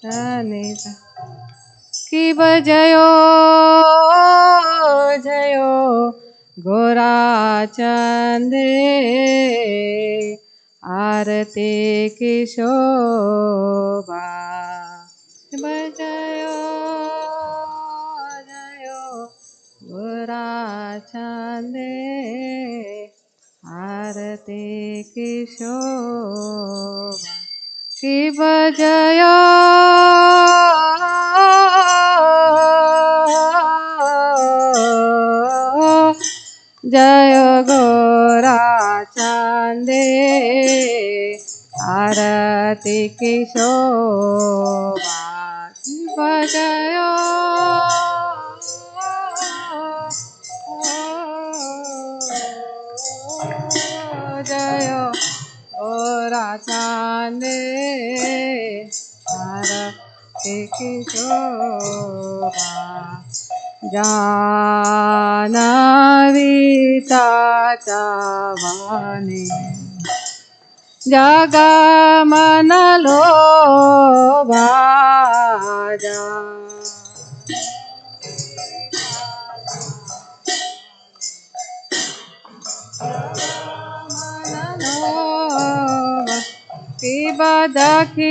सनिधा कि बजयो जयो गोरा चंदे आरती की शोभा बजयो जयो गोरा चंदे आरती की शोभा कि बजयो जय गोरा चांदे आरती की शोभा कि बजयो जय गोरा चांदे आरती की शोभा जानवी ताता वाणी जगमन लोभा कि बदखीन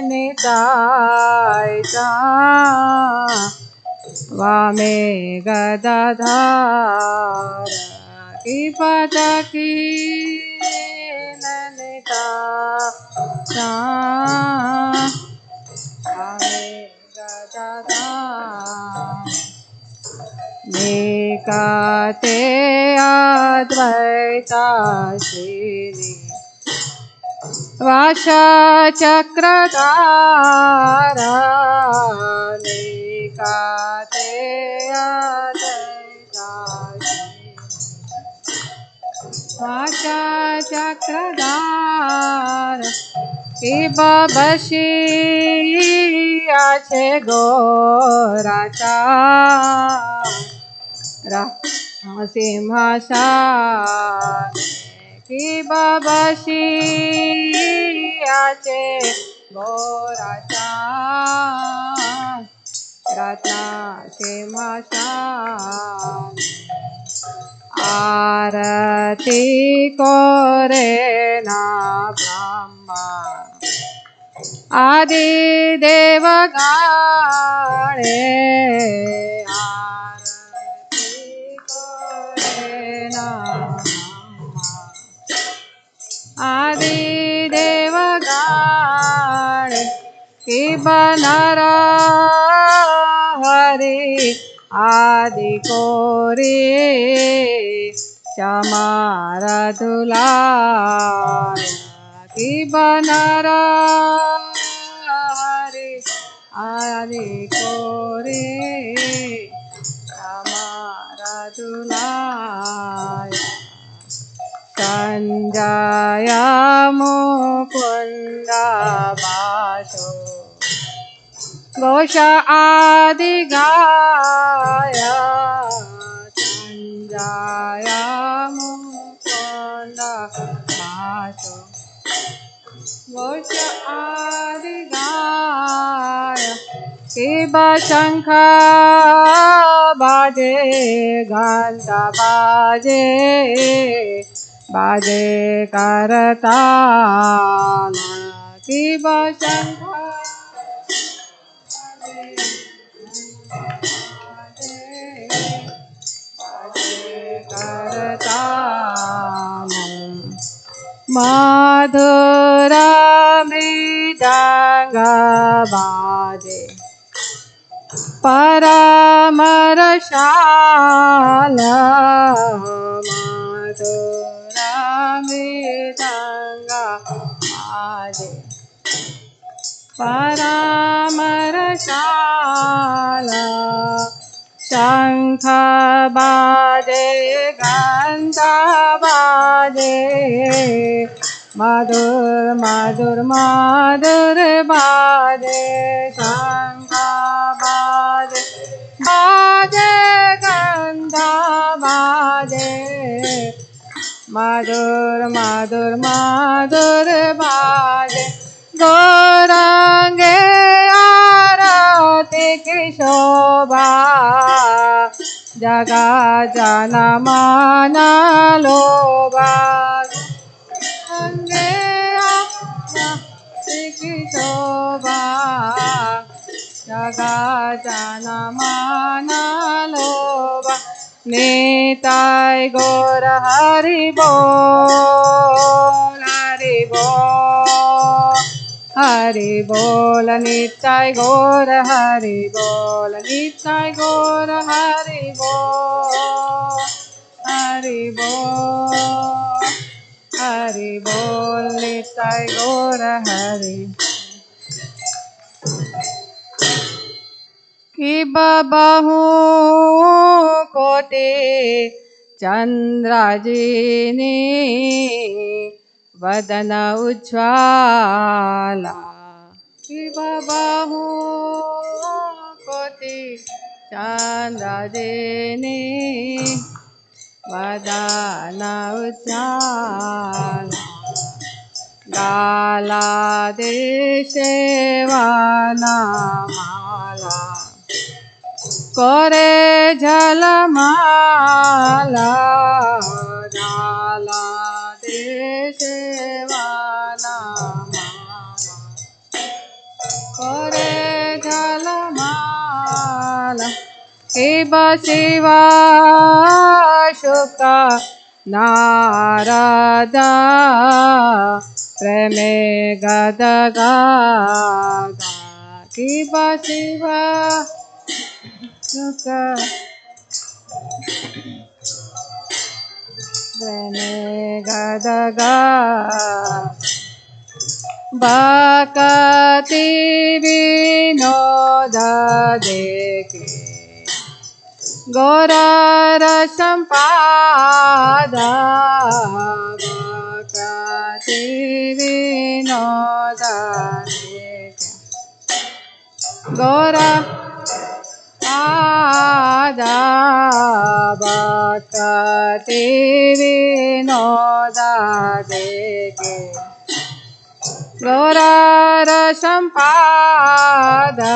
निताय वामे गदाधार कि बदखीन निताय वामे गदाधार निकाते अद्वैताशिनी वाशा चक्रधार निकाते अद्वैताशिनी वाशा चक्रधार कि बबशी आछे गोराचा सिंहासन कि बबशी आछे गोराचा रत्ना सिंहासन आरती करे ना ब्रह्मा आदि देव गाणे आरती करे ना आदि देव गाणे कि बनर हरि आदि कोरी चमार दुलार कि बनर हरि आदि कोरी चमार दुलार संजय मुकुंद बासो घोष आदि गाय संजय मुकुंद बासो घोष आदि गाय कि शंख बाजे घंटा बाजे बाजे करताल कि शंख करताल मधुर मृदंग बाजे परमरसाल मधुर मृदंग बाजे परमरसाल शंख बाजे घंटा बाजे मधुर मधुर मधुर बाजे शंख बाजे बाजे घंटा बाजे मधुर मधुर मधुर बाजे गौरांगे आरती की शोभा जगा जन मन लोभा गौरांगे आरती की शोभा जगा जन मन लोभा निताय गौर हरि बोल हरि बोल हरि बोल निताय गौर हरि बोल निताय गौर हरि बोल हरि बोल निताय गौर हरि कि बबहू कोटि चंद्राजिनी वदन उज्ज्वला कि बबहू कोटि चंद्राजिनी वदन उज्ज्वला गाला देशे वनमाला करे जलमाला गाला देशे वनमाला करे जलमाला शिव शिव शुक नारदा प्रेमे गदगा शिव शिव शुक प्रेमे गदगा भक्ति विनोद देखे गौर संपादा भक्ति विनोद देखे गौर आदा भक्ति विनोद देखे गौर संपादा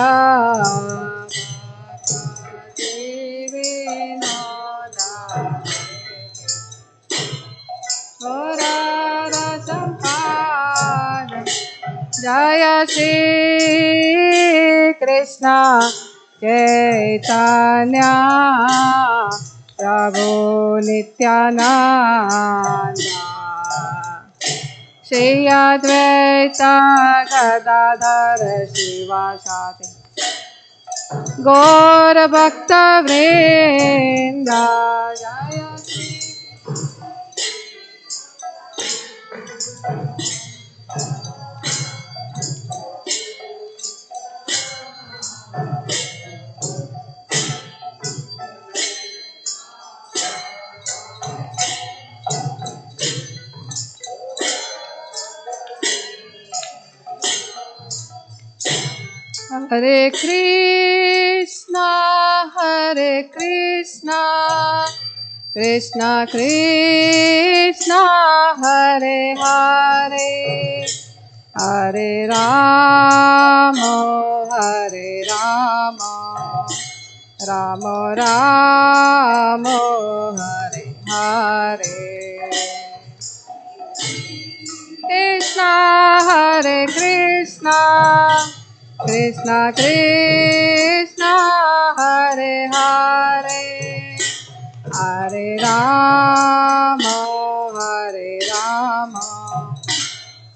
जय श्री कृष्ण चैतन्य प्रभु नित्यानंद श्री अद्वैत गदाधर शिवासादि गौर भक्त वृंद जय श्री हरे कृष्णा कृष्णा कृष्णा हरे हरे हरे राम राम राम हरे हरे कृष्णा हरे कृष्णा कृष्णा कृष्णा हरे हरे हरे राम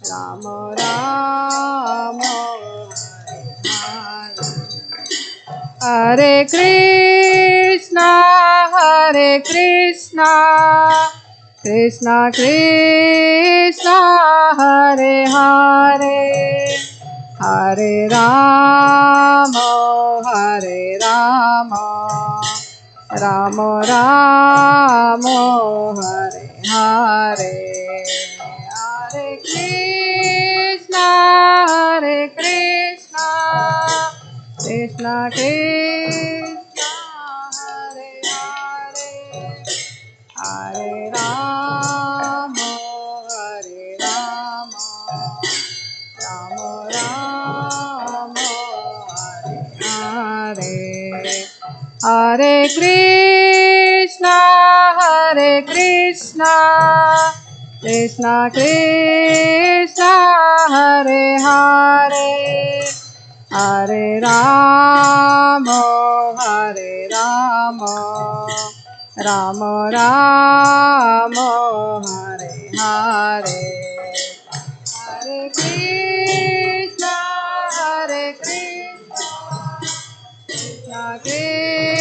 राम राम हरे Krishna Krishna Krishna Hare Hare Hare Ram Ram Ram Hare Hare Hare Krishna Krishna Krishna Hare Hare Hare Ram Ram Hare Krishna, Krishna Krishna, Hare Hare, Hare Rama, Rama Rama, Hare Hare. Hare Krishna, Krishna Krishna,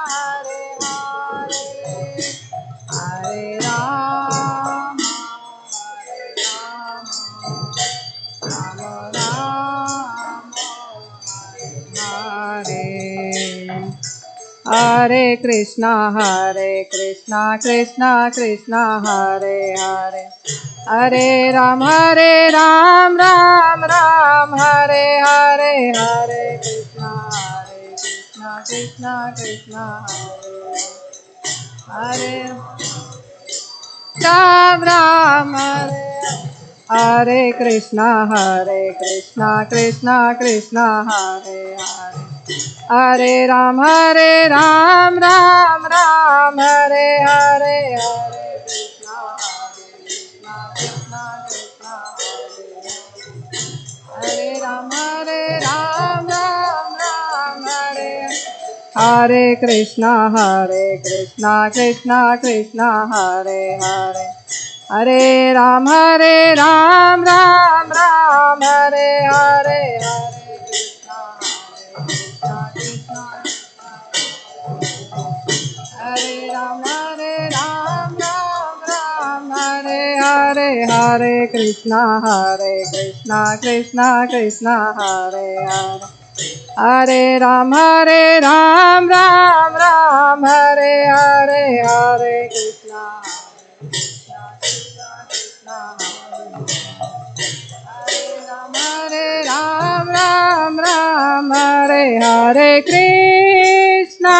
Hare Hare, Hare Rama, Rama Rama, Hare Hare. Hare Krishna, Krishna Krishna, Hare Hare, Hare Ram, Ram Ram, Hare Hare, Hare Krishna, Krishna Krishna, Hare Ram Ram, Hare Krishna, Krishna Krishna, Hare Hare, Hare Ram, Ram Ram, Hare Hare, Hare Krishna, Krishna Krishna, Hare Ram, Ram Hare Hare Krishna, Krishna Krishna, Hare Hare, Hare Ram, Ram Hare Hare, Hare Krishna, Krishna Hare Ram, Hare Hare, Hare Krishna, Krishna Krishna, Hare Hare, Hare Ram, Ram Hare Hare, Hare Krishna, Krishna Krishna, Hare Ram, Hare Hare Krishna,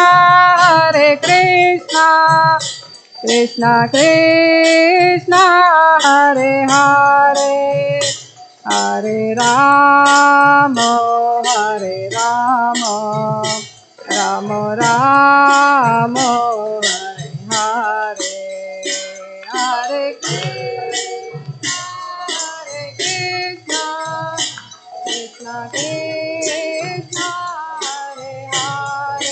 Krishna Krishna, Hare Hare, Hare Rama, Rama Rama, Hare Hare, Hare Krishna, Krishna Krishna,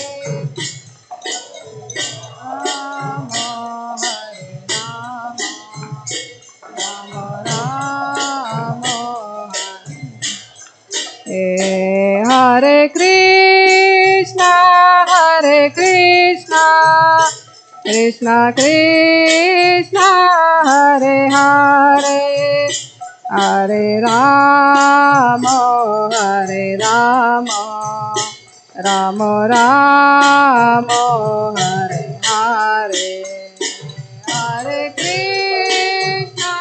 Hare Hare, Rama, Hare Rama, Rama Rama, Hare Krishna, Krishna Krishna, Hare Hare, Hare Rama, Rama Rama, Hare Hare, Hare Krishna,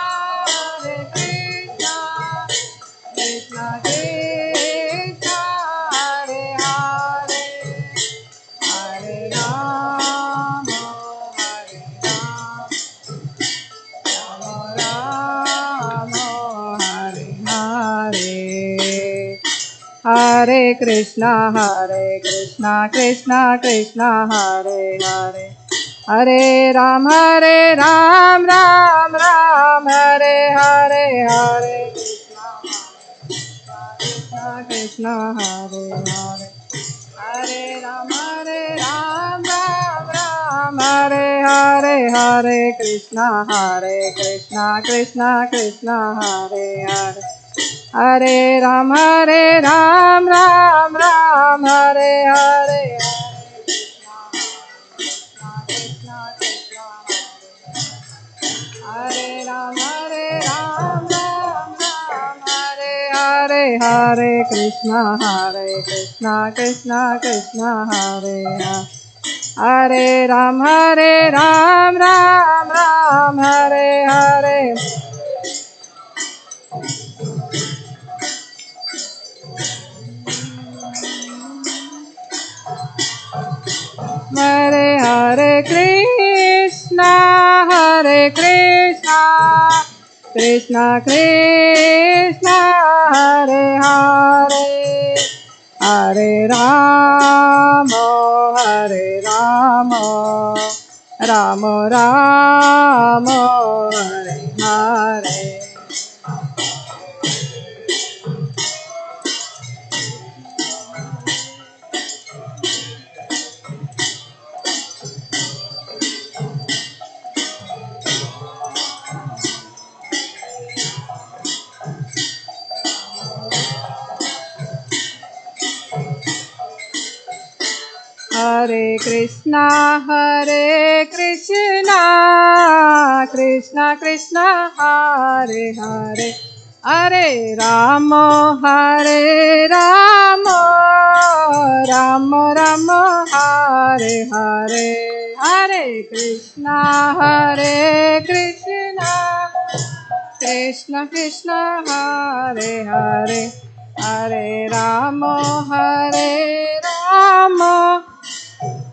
Krishna Krishna, Hare Hare, Hare Rama, Rama Hare Hare, Hare Krishna, Krishna Krishna, Hare Hare, Hare Ram, Ram Hare Hare, Hare Krishna, Krishna Hare Hare, Hare Ram, Ram Hare Hare, Hare Krishna, Krishna Krishna, Hare Hare, Hare Ram, Ram Hare Hare, Krishna Krishna, Hare Ram, Hare Hare, Hare Krishna, Krishna Krishna, Hare Hare, Hare Ram, Ram Hare Hare, Hare Hare Krishna, Krishna Krishna, Hare Hare, Hare Ramo, Hare Ramo, Ramo Ramo, Hare Hare. Hare Krishna, Krishna Krishna, Hare Hare, Hare Rama, Rama Rama, Hare Hare, Hare Krishna, Krishna Krishna, Hare Hare, Hare Rama,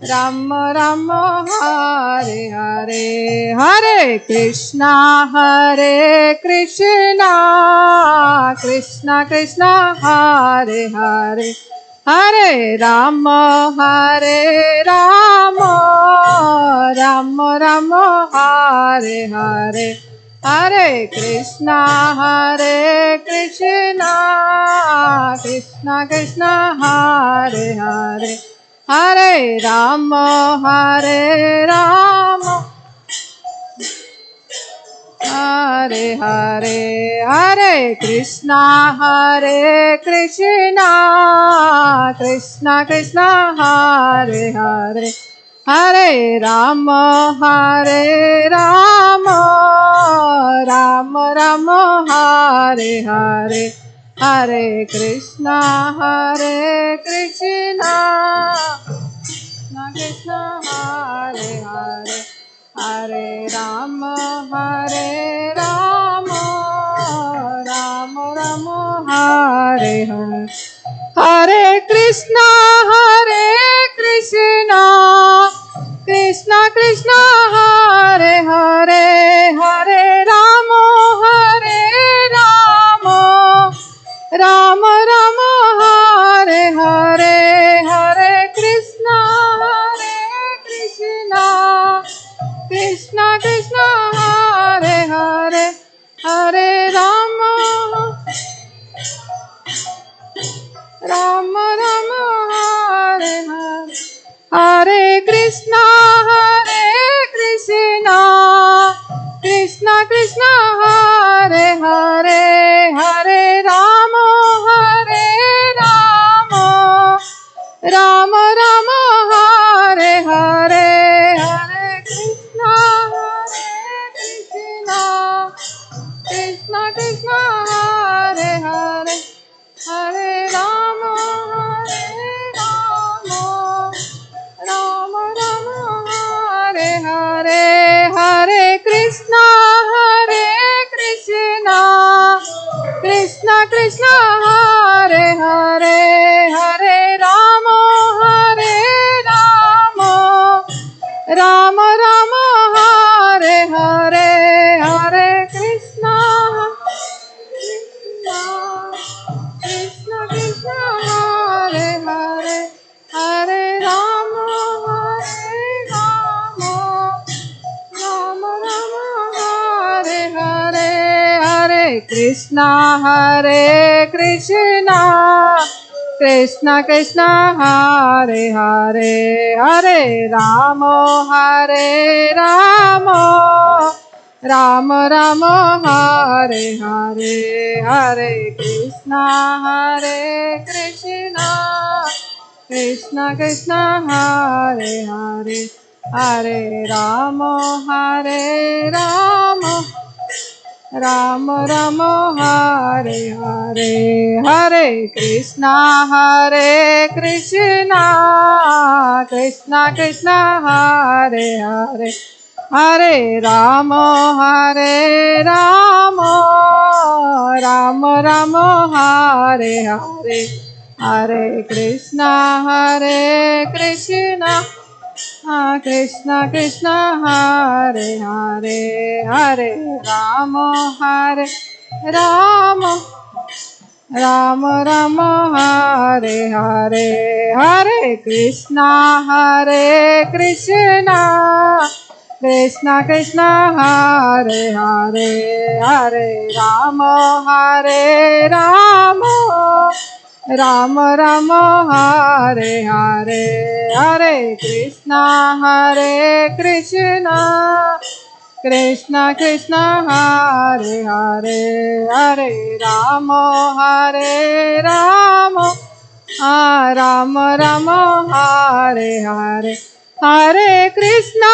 Rama Rama, Hare Hare, Hare Krishna, Krishna Krishna, Hare Hare, Hare Rama, Rama Rama, Hare Hare, Hare Krishna, Krishna Krishna, Hare Hare, Hare Rama, Hare Hare, Hare Krishna, Krishna Krishna, Hare Hare, Hare Rama, Rama Rama, Hare Hare, Hare Krishna, Krishna Krishna, Hare Hare, Hare Rama, Rama Rama, Hare Hare, Hare Krishna, Krishna Krishna, Hare Hare, Hare Rama, Rama Rama, Hare Hare, Hare Krishna, Krishna Krishna, Hare Hare, Hare Rama, Rama Rama, Hare Hare, Hare Krishna, Krishna Krishna, Hare Hare, Hare Rama, Rama Rama, Hare Hare, Hare Krishna, Krishna Krishna, Hare Hare, Hare Rama, Rama Rama, Hare Hare, Hare Krishna, Krishna Krishna, Hare Hare, Hare Rama, Rama Rama, Hare Hare, Hare Krishna, Krishna Krishna, Hare Hare, Hare Rama, Rama Rama, Hare Hare, Hare Krishna, Krishna Krishna, Hare Hare, Hare Rama, Rama Rama, Hare Hare, Hare Krishna, Krishna Krishna, Hare Hare, Hare Rama, Rama Rama, Hare Hare, Hare Krishna, Krishna Krishna, Hare Hare, Hare Rama, Rama Rama, Hare Hare, Hare Krishna, Krishna Krishna, Hare Hare, Hare Rama, Rama Ram Ram Hare Hare Hare Krishna Krishna Krishna Hare Hare Hare Rama Ram Ram Hare Hare Hare Krishna Krishna Krishna Hare Hare Hare Rama Ram Ram Hare Hare Hare Krishna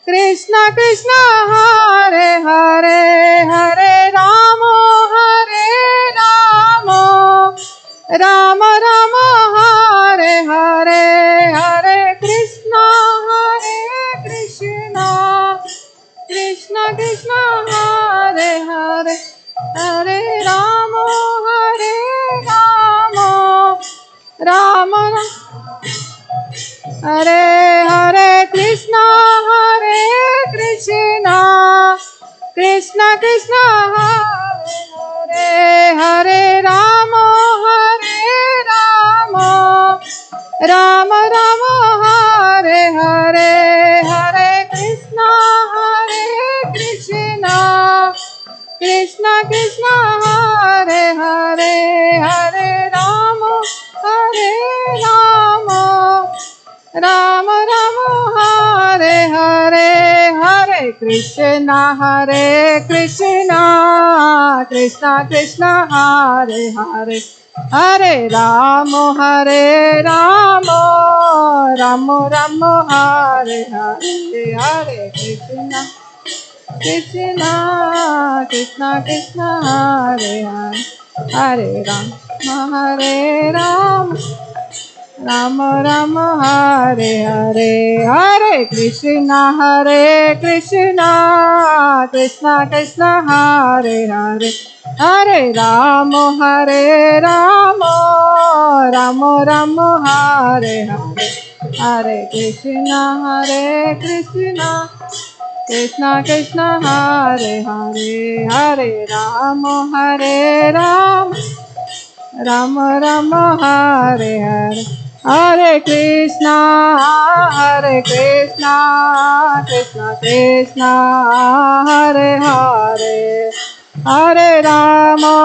Krishna Krishna Hare Hare Hare Rama Ram Ram Hare Hare Hare Krishna Krishna Krishna Hare Hare Hare Rama Ram Hare Hare Krishna Krishna Krishna Hare Hare Rama Ram Ram Hare Hare Hare Krishna Krishna Krishna Hare Hare Hare Rama Ram Ram Hare Hare Hare Krishna Krishna Krishna Hare Hare Hare Rama Ram Ram Hare Hare Hare Krishna Krishna Krishna Hare Hare Hare Rama Ram Ram Hare Hare Hare Krishna Krishna Krishna Hare Hare Hare Rama Ram Ram Hare Hare Hare Krishna Krishna Krishna Hare Hare Hare Rama Ram Ram Hare Hare Hare Krishna Krishna Krishna Hare Hare Hare Rama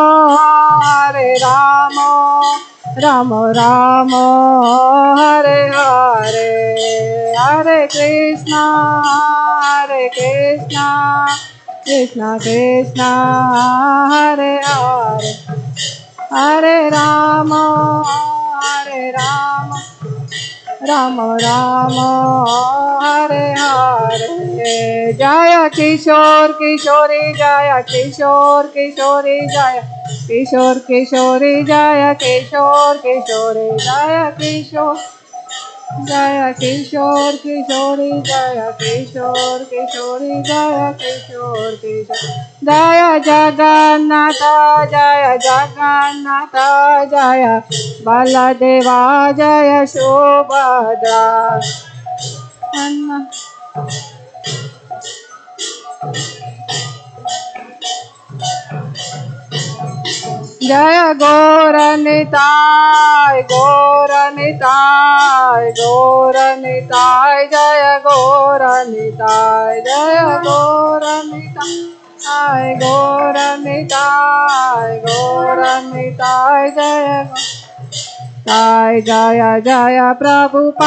Ram Ram Hare Hare Hare Krishna Krishna Krishna Hare Hare Hare Rama Ram Ram Hare Hare Jaya Kishore Kishori Jaya Kishore Kishori Jaya Kishore Kishori Jaya Kishore Kishori Jaya Kishore Jaya Kishore Kishori Jaya Kishore Kishori Jaya Kishore Kishori Jaya Jagannatha Jaya Baladeva Jaya Subhadra Jaya Gauranitai Jaya Gauranitai Jaya Gauranitai Jaya Jaya Prabhupada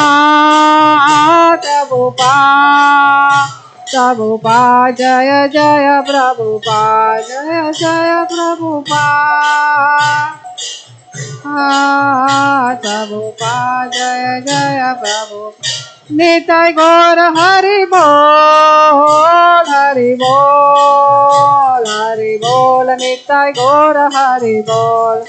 Jaya Prabhupada Jaya Prabhupada Nitai Gaur Hari Bol Nitai Gaur Hari Bol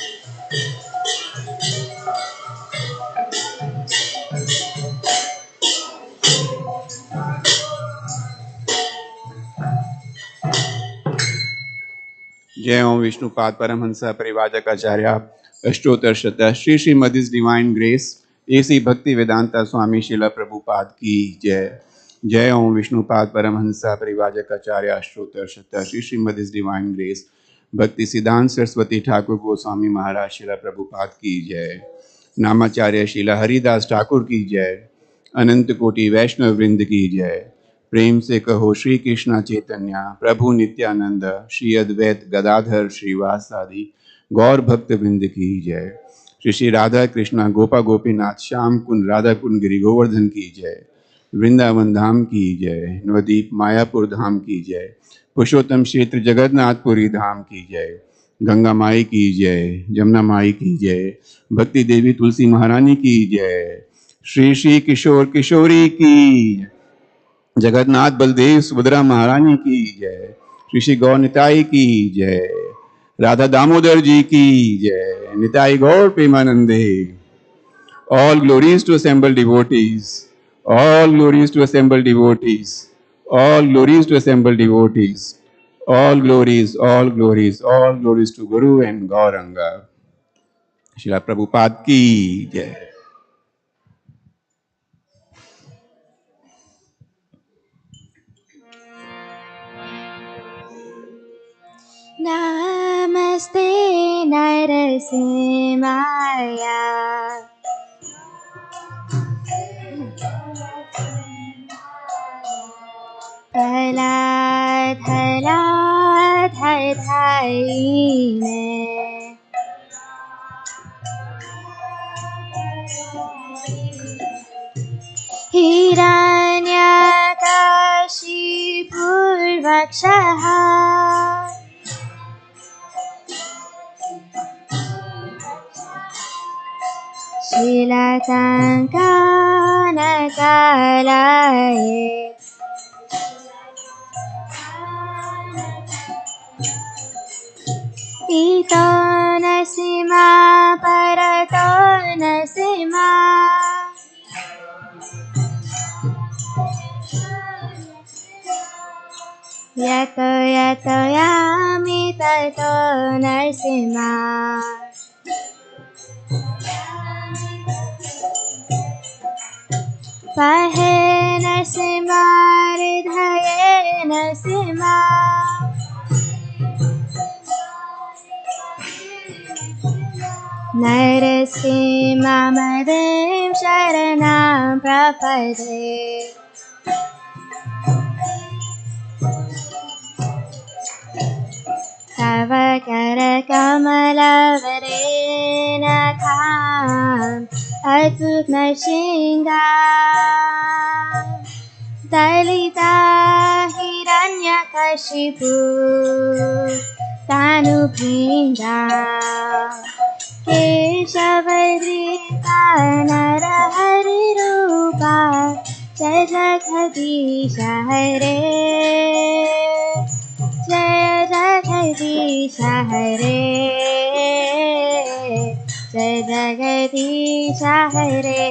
जय ओम विष्णुपाद परमहंस परिवाजक आचार्य अष्टोत्तर शतः Shri Srimad divine grace AC Bhaktivedanta Swami Srila Prabhupada की जय। जय ओम विष्णुपाद परमहंस परिवाजक आचार्य अष्टोत्तर शतः Shri Srimad divine grace Bhaktisiddhanta Saraswati Thakur Goswami महाराज शिला प्रभुपाद की जय। नामाचार्य शिला हरिदास ठाकुर की जय। अनंत कोटि वैष्णव वृंद की जय। प्रेम से कहो श्री कृष्णा चैतन्य प्रभु नित्यानंद श्री अद्वैत गदाधर श्रीवासादि गौर भक्त वृंद की जय। श्री श्री राधा कृष्णा गोपा गोपीनाथ श्याम कुंड राधा कुंड गिरि गोवर्धन की जय। वृंदावन धाम की जय। नवदीप मायापुर धाम की जय। पुरुषोत्तम क्षेत्र जगन्नाथपुरी धाम की जय। गंगा माई की जय। जमुना माई की जय। भक्ति देवी तुलसी महारानी की जय। श्री श्री किशोर किशोरी की जय। जगन्नाथ बलदेव सुभद्रा महारानी की जय। श्री श्री गौर निताई की जय। राधा दामोदर जी की जय। निताई गौर प्रेमानंदे। All glories to assembled devotees. All glories to assembled devotees. All glories to assembled devotees. All glories, all glories, all glories to Guru and Gauranga. Shri Prabhupada ki jai. नमस्ते नरसिंहाय धला धाईने हिरण्यकशिपुर्वक्षः शीलकाङ्कानकालये इतो नसीमा परतो नसीमा यतो यतो यामि ततो नरसिंहा पहे नरसिंहा हृदये नरसिंहा नरसिंहमदें शरणं प्रपद्ये तव करकमलवरेणखाम् अद्भुत नृसिंहा दलिता हिरण्यकशिपु तानुभृङ्गा केशवधृता नरहरिरूपा जय जगदीश हरे जय जगदीश हरे जय जगदीश हरे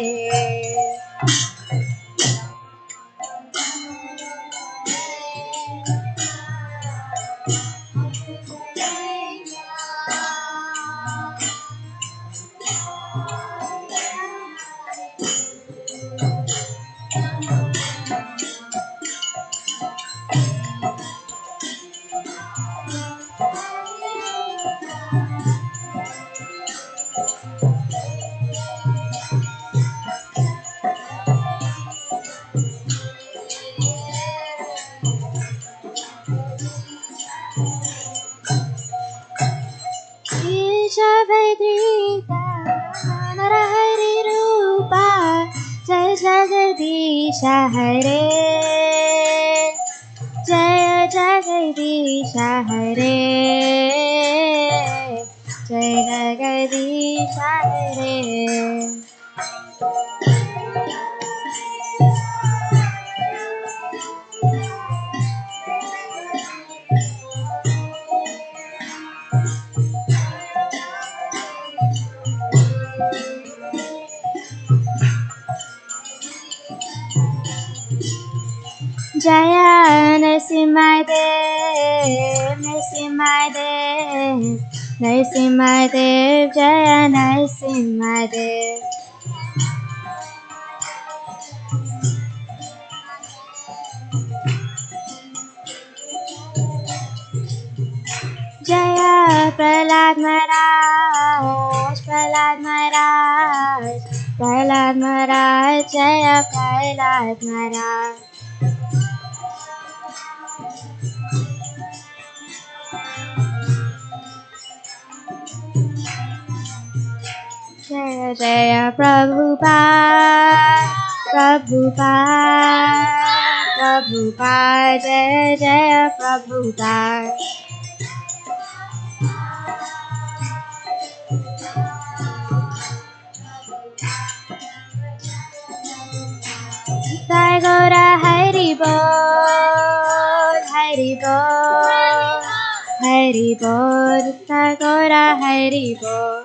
केशवधृता नरहरिरूपा जय जगदीश हरे जय जगदीश हरे जय जगदीश हरे जय नरसिंहदेव नरसिंहदेव नरसिंहदेव जय नरसिंहदेव जय Prahlad Maharaj, Prahlad Maharaj, Prahlad Maharaj, Jaya Prahlad Maharaj. Jaya Jaya Prabhupada, Prabhupada, Prabhupada, Jaya Jaya Prabhupada. Sai Gaura Hari Bol, Hari Bol, Hari Bol, Sai Gaura Hari Bol.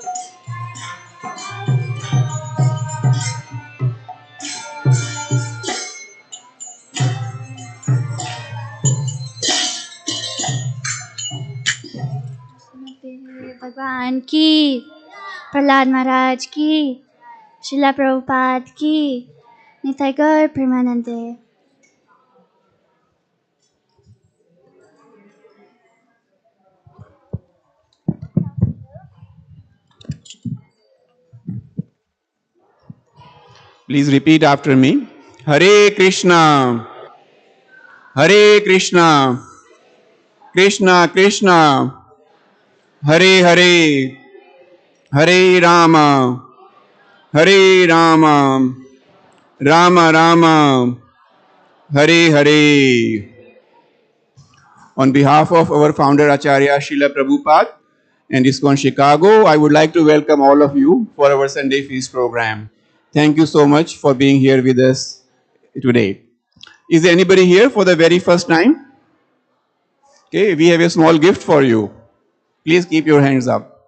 भगवान की, प्रहलाद महाराज की, श्रीला प्रभुपाद की, निताई गौर प्रेमानंदे. Please repeat after me. Hare Krishna, Hare Krishna, Krishna Krishna, Hare Hare, Hare Rama, Hare Rama, Rama Rama, Hare Hare. On behalf of our founder Acharya Srila Prabhupada and ISKCON Chicago, I would like to welcome all of you for our Sunday Feast program. Thank you so much for being here with us today. Is there anybody here for the very first time? Okay, we have a small gift for you. Please keep your hands up.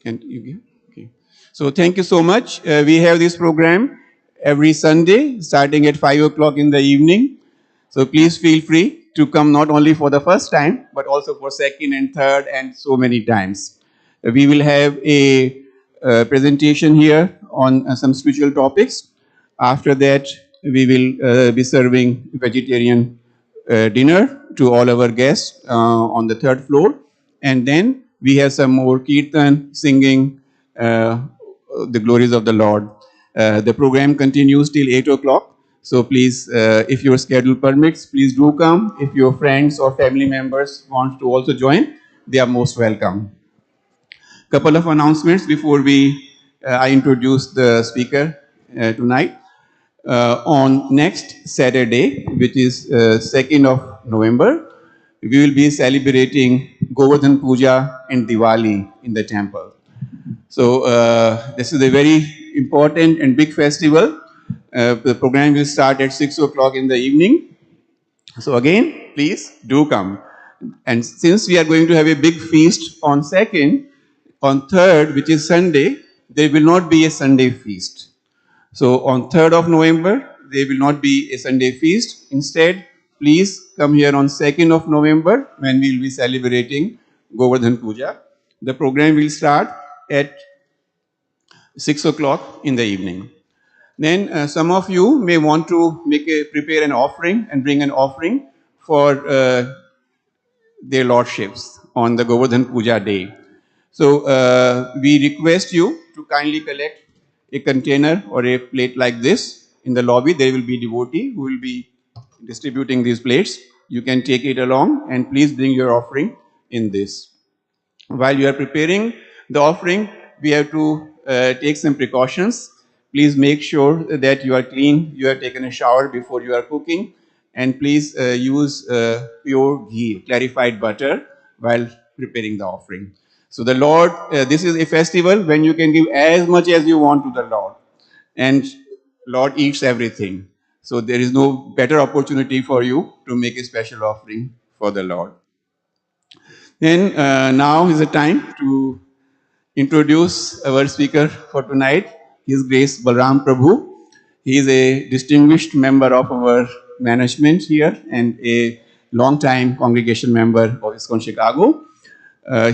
Can you give? Okay. So thank you so much. We have this program every Sunday starting at 5 o'clock in the evening. So please feel free to come not only for the first time, but also for second and third and so many times. We will have a presentation here on some spiritual topics. After that, we will be serving vegetarian dinner to all our guests on the third floor. And then we have some more kirtan, singing the glories of the Lord. The program continues till 8 o'clock. So please, if your schedule permits, please do come. If your friends or family members want to also join, they are most welcome. Couple of announcements before I introduce the speaker tonight. On next Saturday, which is 2nd of November, we will be celebrating Govardhan Puja and Diwali in the temple. So this is a very important and big festival. The program will start at 6 o'clock in the evening. So again, please do come. And since we are going to have a big feast on 2nd, on 3rd, which is Sunday, there will not be a Sunday feast. So on 3rd of November, there will not be a Sunday feast. Instead, please come here on 2nd of November when we will be celebrating Govardhan Puja. The program will start at 6 o'clock in the evening. Then some of you may want to prepare an offering and bring an offering for their lordships on the Govardhan Puja day. So we request you to kindly collect a container or a plate like this in the lobby. There will be devotee who will be distributing these plates. You can take it along and please bring your offering in this. While you are preparing the offering, we have to take some precautions. Please make sure that you are clean, you have taken a shower before you are cooking, and please use pure ghee, clarified butter, while preparing the offering. So the Lord, this is a festival when you can give as much as you want to the Lord. And Lord eats everything. So there is no better opportunity for you to make a special offering for the Lord. Then now is the time to introduce our speaker for tonight, His Grace Balram Prabhu. He is a distinguished member of our management here and a long-time congregation member of ISKCON Chicago.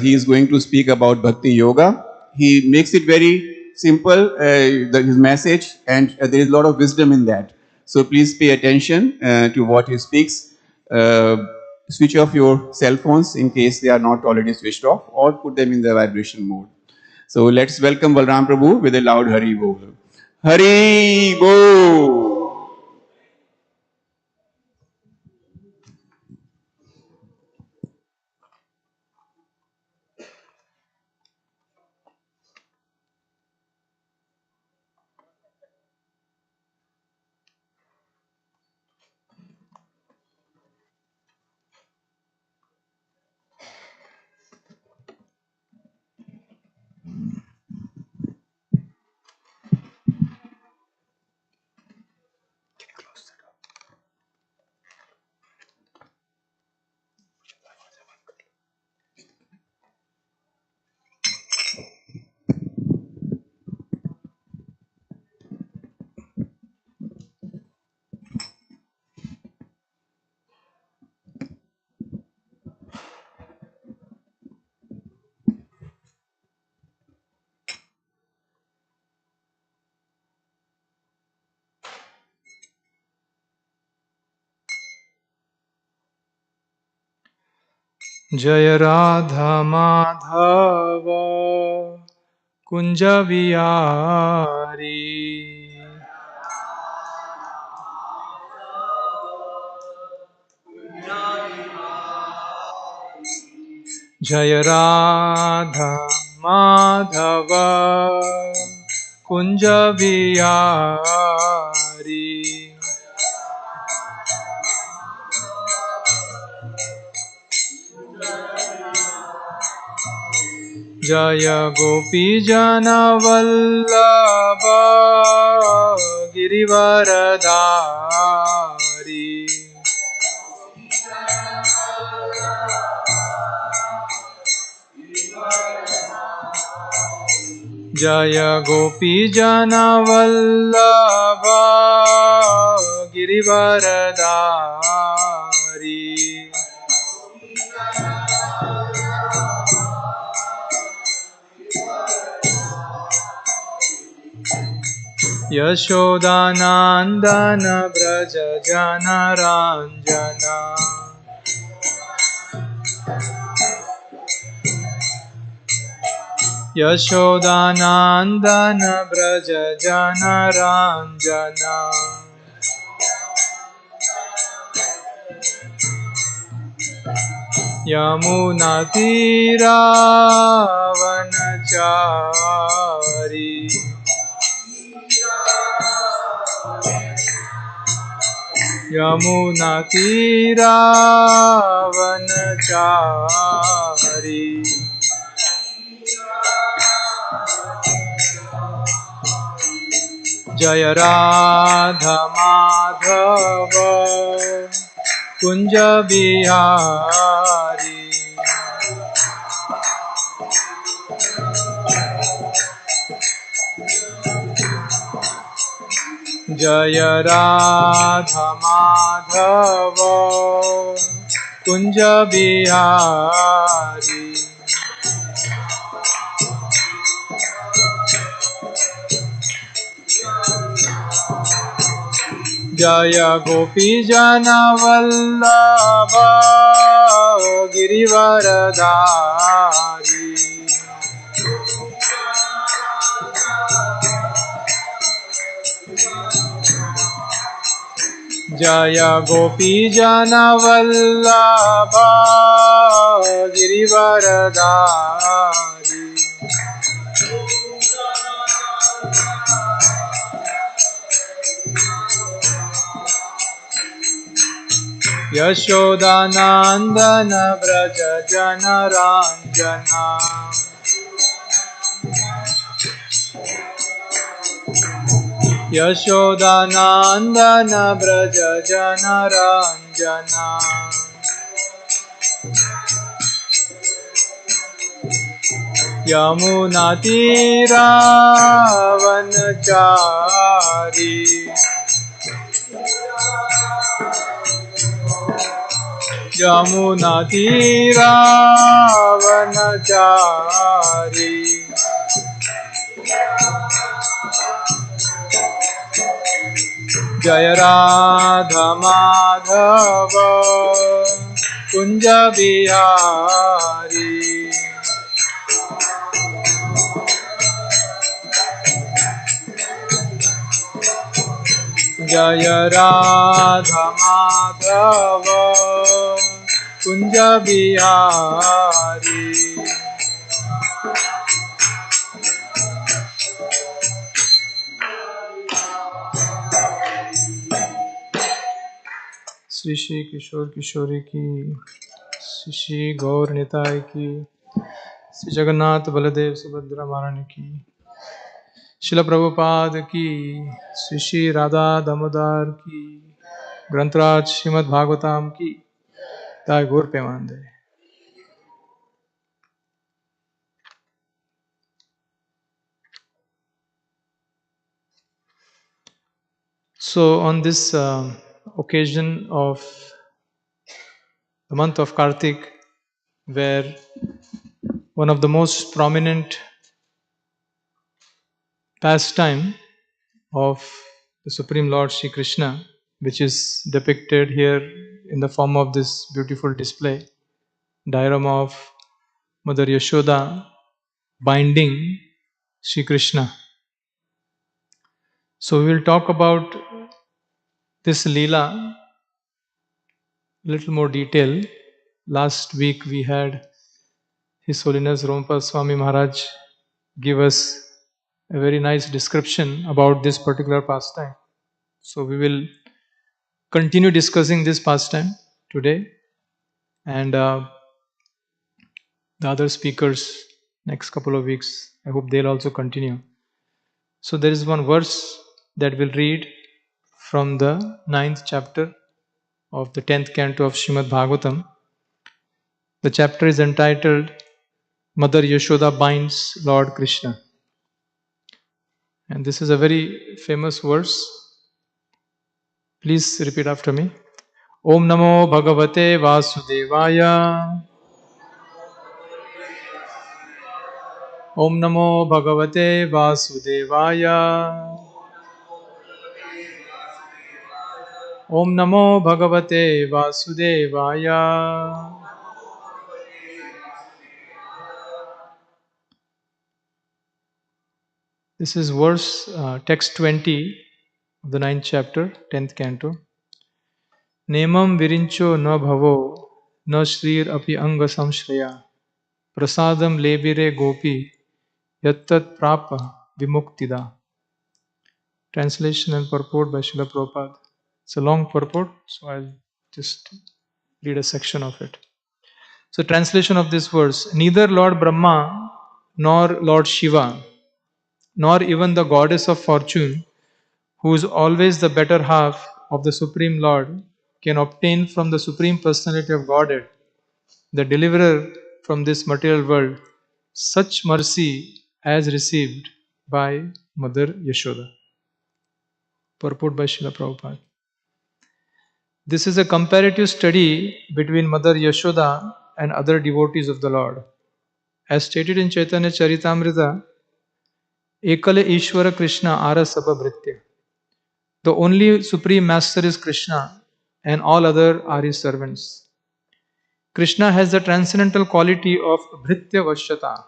He is going to speak about Bhakti Yoga. He makes it very simple, his message, and there is a lot of wisdom in that. So please pay attention to what he speaks. Switch off your cell phones in case they are not already switched off, or put them in the vibration mode. So let's welcome Balram Prabhu with a loud Hari Bol. Hari Bol. जय राधा माधव कुंज विहारी जय राधा माधव कुंज विहारी जय गोपी जन वल्लभ गिरिवरधारी जय गोपी जन वल्लभ गिरिवरधारी यशोदानंदन व्रज जनरंजना यशोदानंदन व्रज जनरंजना यमुना तीरावनचारी यमुना तीरावनचारी जय राधा माधव कुंज बिहारी जय राधा माधव कुंज बिहारी जय गोपी जन वल्लभ गिरिवरधारी जय गोपी जन वल्लभ गिरिवरधारी यशोदानंदन व्रज जनरंजना यशोदानंदन व्रज जनरंजना यमुना तीरावनचारी यमुनातीरावनचारी जय राधा माधव कुंज बिहारी जय राधा माधव कुंज बिहारी श्री श्री किशोर किशोरी की, श्री श्री गौर निताय की, श्री जगन्नाथ बलदेव सुभद्रा महारानी की, शिला प्रभुपाद की, श्री श्री राधा दामोदर की, ग्रंथराज श्रीमद् भागवतम की, ताय गौर Premanand. So on this occasion of the month of Kartik, where one of the most prominent pastime of the Supreme Lord Shri Krishna, which is depicted here in the form of this beautiful display, diorama of Mother Yashoda binding Shri Krishna. So we will talk about this Leela little more detail. Last week we had His Holiness Rompa Swami Maharaj give us a very nice description about this particular pastime. So we will continue discussing this pastime today, and the other speakers next couple of weeks, I hope they'll also continue. So there is one verse that we'll read from the 9th chapter of the 10th canto of Srimad Bhagavatam. The chapter is entitled Mother Yashoda Binds Lord Krishna. And this is a very famous verse. Please repeat after me. Om Namo Bhagavate Vasudevaya. Om Namo Bhagavate Vasudevaya. Om Namo Bhagavate Vasudevaya. This is verse text 20 of the 9th chapter, 10th canto. Nemam virincho na bhavo na shrir api anga samshraya prasadam lebire gopi yattat prapa vimuktida. Translation and purport by Srila Prabhupada. It's a long purport, so I'll just read a section of it. So, translation of this verse: neither Lord Brahma nor Lord Shiva, nor even the goddess of fortune, who is always the better half of the Supreme Lord, can obtain from the Supreme Personality of Godhead, the deliverer from this material world, such mercy as received by Mother Yashoda. Purport by Srila Prabhupada. This is a comparative study between Mother Yashoda and other devotees of the Lord. As stated in Chaitanya Charitamrita, Ekale Ishvara Krishna Ara Sabha Bhritya. The only Supreme Master is Krishna, and all other are his servants. Krishna has the transcendental quality of Bhritya Vashyata,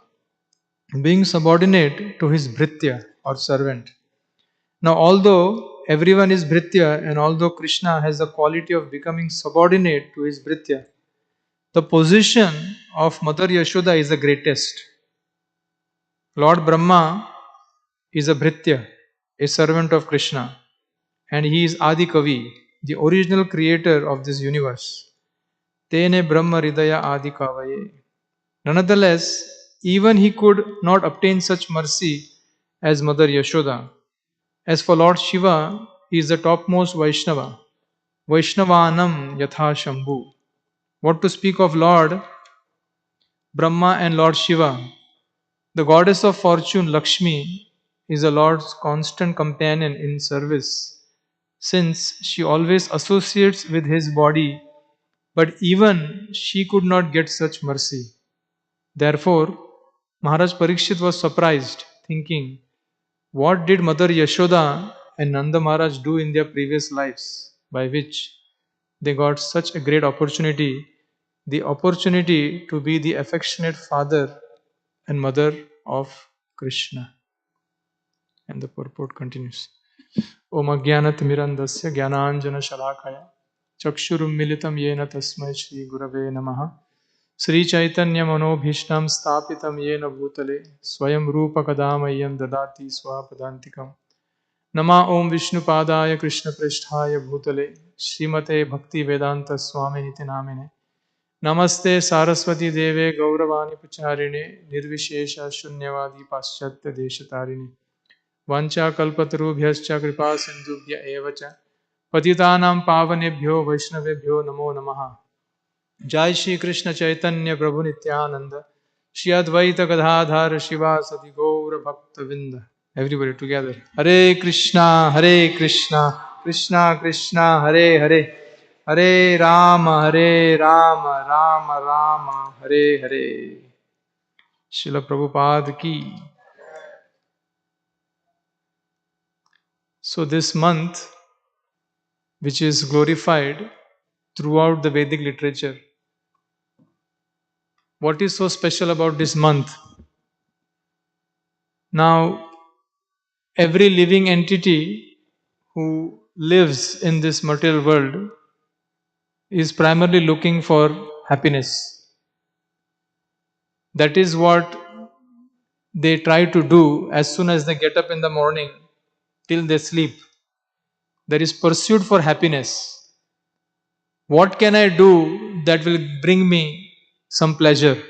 being subordinate to his Bhritya or servant. Now, although everyone is Bhritya, and although Krishna has the quality of becoming subordinate to his Bhritya, the position of Mother Yashoda is the greatest. Lord Brahma is a Bhritya, a servant of Krishna, and he is Adi Kavi, the original creator of this universe. Tene Brahma Hridaya Adi Kavaye. Nonetheless, even he could not obtain such mercy as Mother Yashoda. As for Lord Shiva, he is the topmost Vaishnava. Vaishnavanam Yatha Shambhu. What to speak of Lord Brahma and Lord Shiva? The goddess of fortune, Lakshmi, is the Lord's constant companion in service, since she always associates with his body But even she could not get such mercy. Therefore, Maharaj Parikshit was surprised, thinking, what did Mother Yashoda and Nanda Maharaj do in their previous lives, by which they got such a great opportunity, the opportunity to be the affectionate father and mother of Krishna? And the purport continues. Om Ajnanatimirandasya Jnananjana Shalakaya Chakshurum Militam Yena Tasmai Shri Gurave Namaha Sri Chaitanya Manobhishtam Stapitam Yena Bhutale Swayam Rupa Kadamayam Dadati Swapadantikam Nama Om Vishnu Padaya Krishna Prishthaya Bhutale Srimate Bhakti Vedanta Swami Niti Namine Namaste Saraswati Deve Gauravani Pacharine Nirvishesha Shunyavadi Paschatya Deshatarine Vancha kalpatarubhyascha kripa sindhubhya evacha patitanam pavanebhyo vaishnavebhyo namo namaha. Jai Shri Krishna Chaitanya Prabhu Nityananda Shri Advaita Gadadhar Shivasati Gaura Bhakta Vinda. Everybody together. Hare Krishna, Krishna Krishna, Hare Hare, Hare Rama, Rama Rama, Hare Hare. Srila Prabhupada ki. So this month, which is glorified throughout the Vedic literature. What is so special about this month? Now, every living entity who lives in this material world is primarily looking for happiness. That is what they try to do as soon as they get up in the morning till they sleep. There is pursuit for happiness. What can I do that will bring me some pleasure?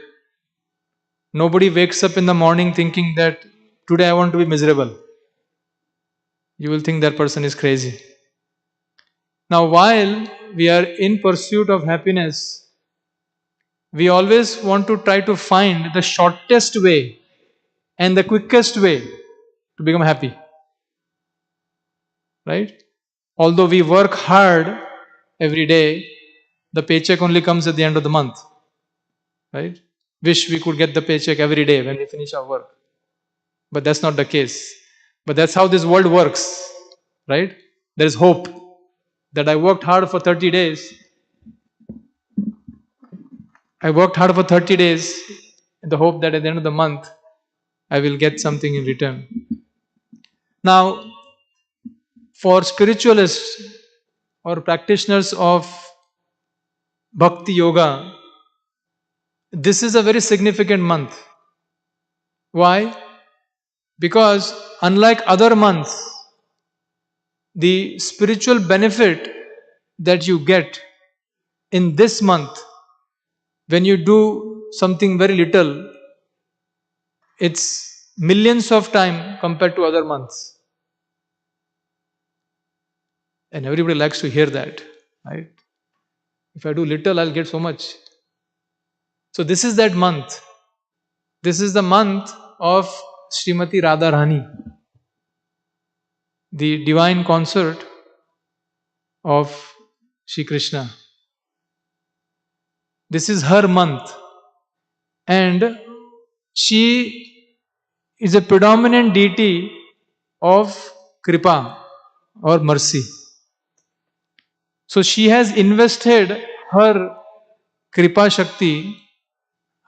Nobody wakes up in the morning thinking that today I want to be miserable. You will think that person is crazy. Now, while we are in pursuit of happiness, we always want to try to find the shortest way and the quickest way to become happy. Right? Although we work hard every day, the paycheck only comes at the end of the month. Right? Wish we could get the paycheck every day when we finish our work. But that's not the case. But that's how this world works. Right? There is hope that I worked hard for 30 days. I worked hard for 30 days in the hope that at the end of the month, I will get something in return. Now, for spiritualists or practitioners of Bhakti Yoga, this is a very significant month. Why? Because unlike other months, the spiritual benefit that you get in this month, when you do something very little, it's millions of time compared to other months. And everybody likes to hear that, right? If I do little, I'll get so much. So this is that month. This is the month of Srimati Radharani, the divine consort of Shri Krishna. This is her month. And she is a predominant deity of Kripa or mercy. So she has invested her Kripa Shakti,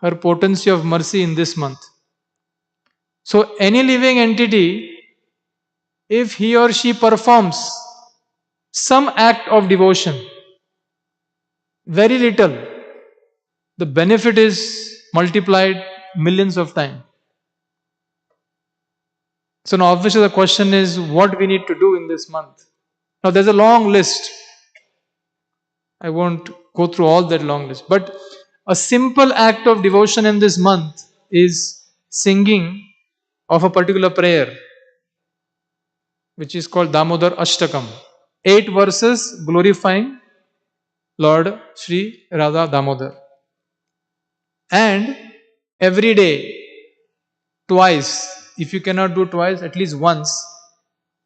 her potency of mercy in this month. So any living entity, if he or she performs some act of devotion, very little, the benefit is multiplied millions of times. So now obviously the question is what we need to do in this month. Now there's a long list. I won't go through all that long list. But a simple act of devotion in this month is singing of a particular prayer, which is called Damodar Ashtakam. 8 verses glorifying Lord Sri Radha Damodar. And every day, twice, if you cannot do twice, at least once,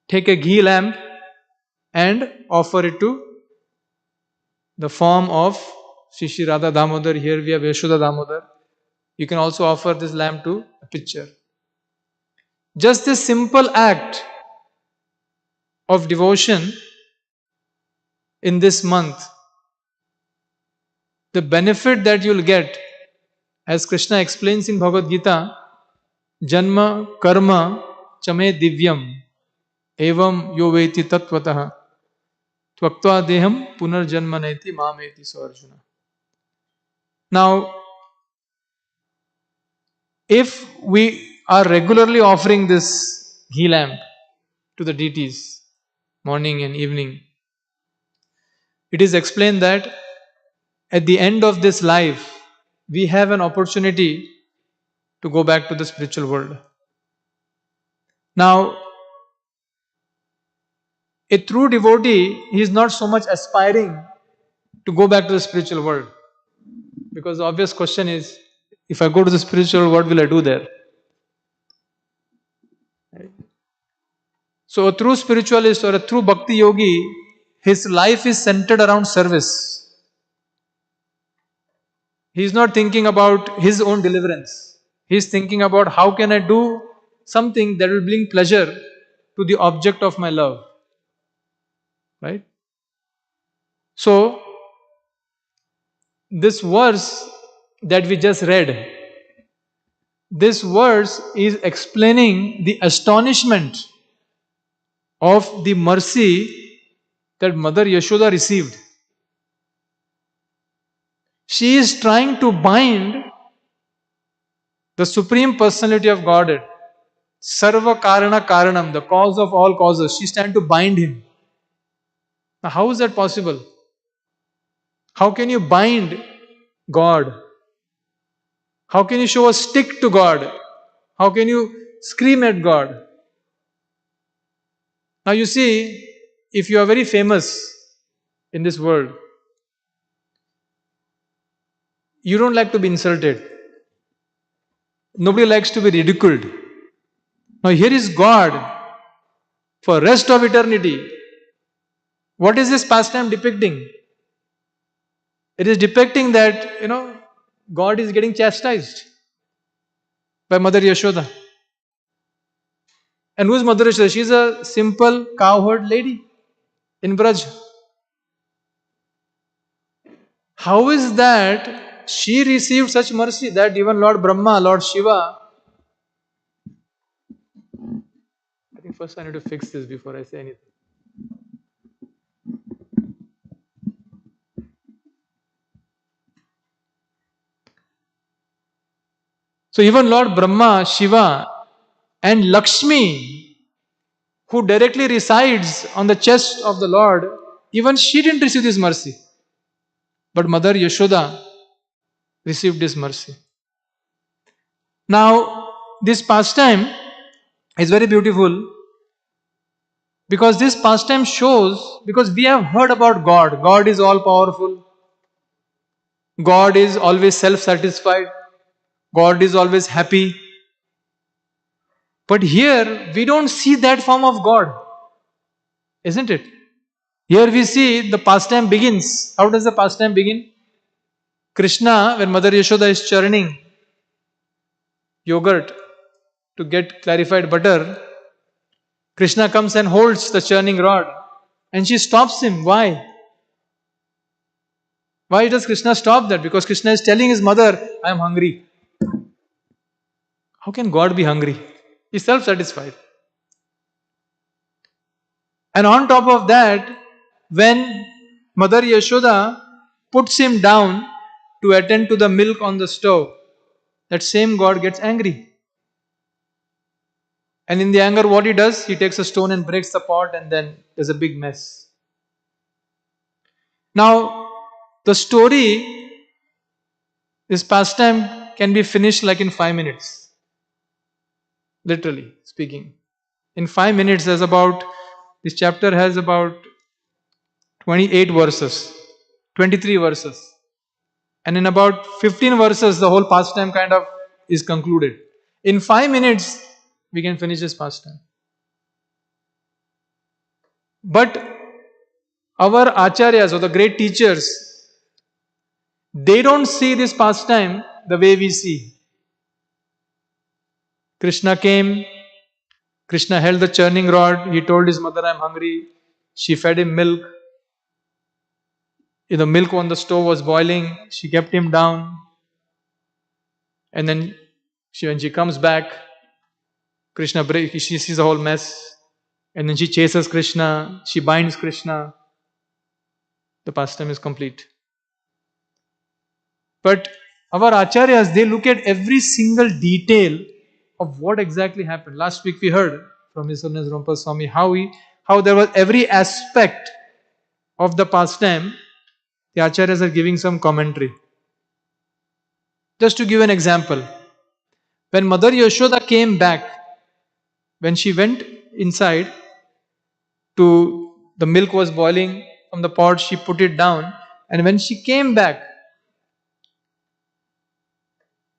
take a ghee lamp and offer it to the form of Shri Radha Damodar. Here we have Yashoda Damodar. You can also offer this lamb to a picture. Just this simple act of devotion in this month, the benefit that you'll get, as Krishna explains in Bhagavad Gita, Janma Karma Chame Divyam Evam Yo Veti Tattvataha Tvaktva Deham Punarjanma Naiti Mameti. So Arjuna. Now, if we are regularly offering this ghee lamp to the deities, morning and evening, it is explained that at the end of this life, we have an opportunity to go back to the spiritual world. Now, a true devotee, he is not so much aspiring to go back to the spiritual world. Because the obvious question is, if I go to the spiritual world, what will I do there? Right? So a true spiritualist or a true bhakti yogi, his life is centered around service. He is not thinking about his own deliverance. He is thinking about how can I do something that will bring pleasure to the object of my love. Right? So, this verse that we just read, this verse is explaining the astonishment of the mercy that Mother Yashoda received. She is trying to bind the Supreme Personality of Godhead, Sarva Karana Karanam, the cause of all causes. She is trying to bind him. Now, how is that possible? How can you bind God? How can you show a stick to God? How can you scream at God? Now you see, if you are very famous in this world, you don't like to be insulted. Nobody likes to be ridiculed. Now here is God for rest of eternity. What is this pastime depicting? It is depicting that, God is getting chastised by Mother Yashoda. And who is Mother Yashoda? She is a simple cowherd lady in Braj. How is that she received such mercy that even Lord Brahma, Lord Shiva, I think first I need to fix this before I say anything. So even Lord Brahma, Shiva and Lakshmi, who directly resides on the chest of the Lord, even she didn't receive this mercy. But Mother Yashoda received this mercy. Now, this pastime is very beautiful because this pastime shows, because we have heard about God. God is all powerful. God is always self-satisfied. God is always happy. But here, we don't see that form of God. Isn't it? Here we see the pastime begins. How does the pastime begin? Krishna, when Mother Yashoda is churning yogurt to get clarified butter, Krishna comes and holds the churning rod and she stops him. Why? Why does Krishna stop that? Because Krishna is telling his mother, I am hungry. How can God be hungry? He is self-satisfied. And on top of that, when Mother Yashoda puts him down to attend to the milk on the stove, that same God gets angry. And in the anger, what he does? He takes a stone and breaks the pot, and then there's a big mess. Now, the story, this pastime can be finished like in 5 minutes. Literally speaking. In 5 minutes, this chapter has about 28 verses, 23 verses. And in about 15 verses, the whole pastime kind of is concluded. In 5 minutes, we can finish this pastime. But our acharyas or the great teachers, They don't see this pastime the way we see. Krishna came, Krishna held the churning rod, he told his mother, I'm hungry. She fed him milk. The milk on the stove was boiling, she kept him down. And then when she comes back, she sees the whole mess. And then she chases Krishna, she binds Krishna. The pastime is complete. But our acharyas, they look at every single detail of what exactly happened. Last week we heard from His Holiness Rompa Swami how there was every aspect of the pastime. The acharyas are giving some commentary. Just to give an example, when Mother Yashoda came back, when she went inside to the milk was boiling from the pot, she put it down, and when she came back,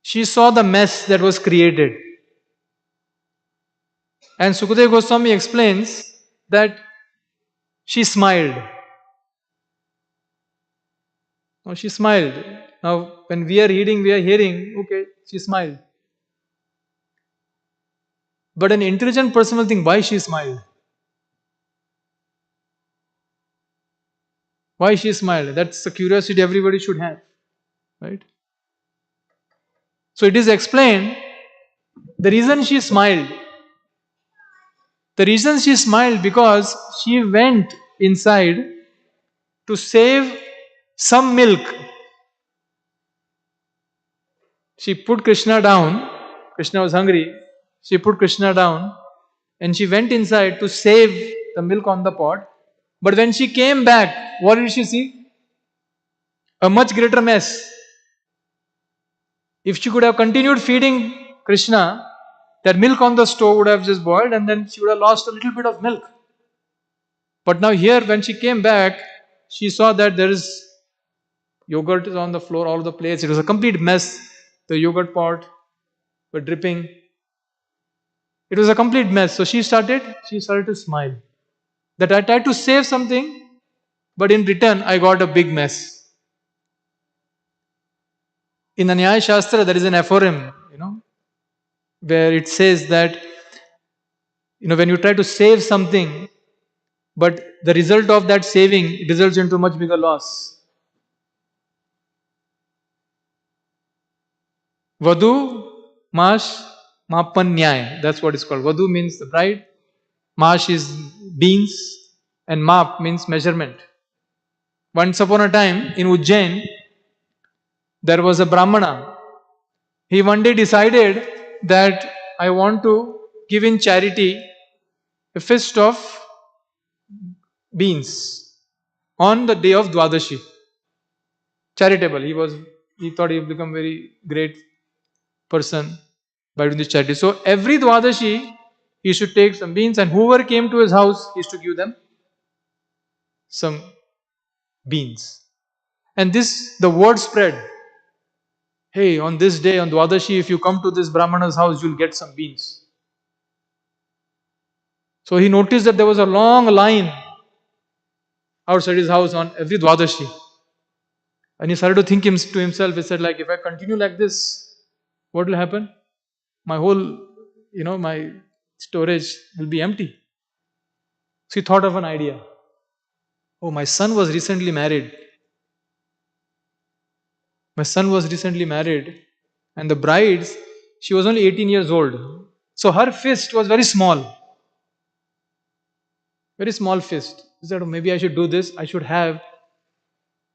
she saw the mess that was created. And Sukadeva Goswami explains that she smiled. Now she smiled. Now when we are reading, we are hearing, okay, she smiled. But an intelligent person will think, why she smiled? Why she smiled? That's the curiosity everybody should have. Right? So it is explained, the reason she smiled. The reason she smiled because she went inside to save some milk. She put Krishna down. Krishna was hungry. She put Krishna down and she went inside to save the milk on the pot. But when she came back, what did she see? A much greater mess. If she could have continued feeding Krishna, that milk on the stove would have just boiled and then she would have lost a little bit of milk. But now here, when she came back, she saw that there is yogurt is on the floor, all the plates. It was a complete mess. The yogurt pot were dripping. It was a complete mess. So she started to smile. That I tried to save something, but in return I got a big mess. In the Nyaya Shastra, there is an aphorism, where it says that, when you try to save something, but the result of that saving results into much bigger loss. Vadu, Mash, Mapanyay. That's what it's called. Vadu means the bride, Mash is beans, and Map means measurement. Once upon a time in Ujjain, there was a Brahmana. He one day decided that I want to give in charity a feast of beans on the day of Dwadashi. Charitable. He thought he would become very great person by doing this charity. So every Dwadashi, he should take some beans, and whoever came to his house, he used to give them some beans. And the word spread. Hey, on this day, on Dwadashi, if you come to this Brahmana's house, you'll get some beans. So he noticed that there was a long line outside his house on every Dwadashi. And he started to think to himself, he said, if I continue like this, what will happen? My whole, my storage will be empty. So he thought of an idea. Oh, my son was recently married. And the bride, she was only 18 years old. So her fist was very small. Very small fist. He said, maybe I should do this. I should have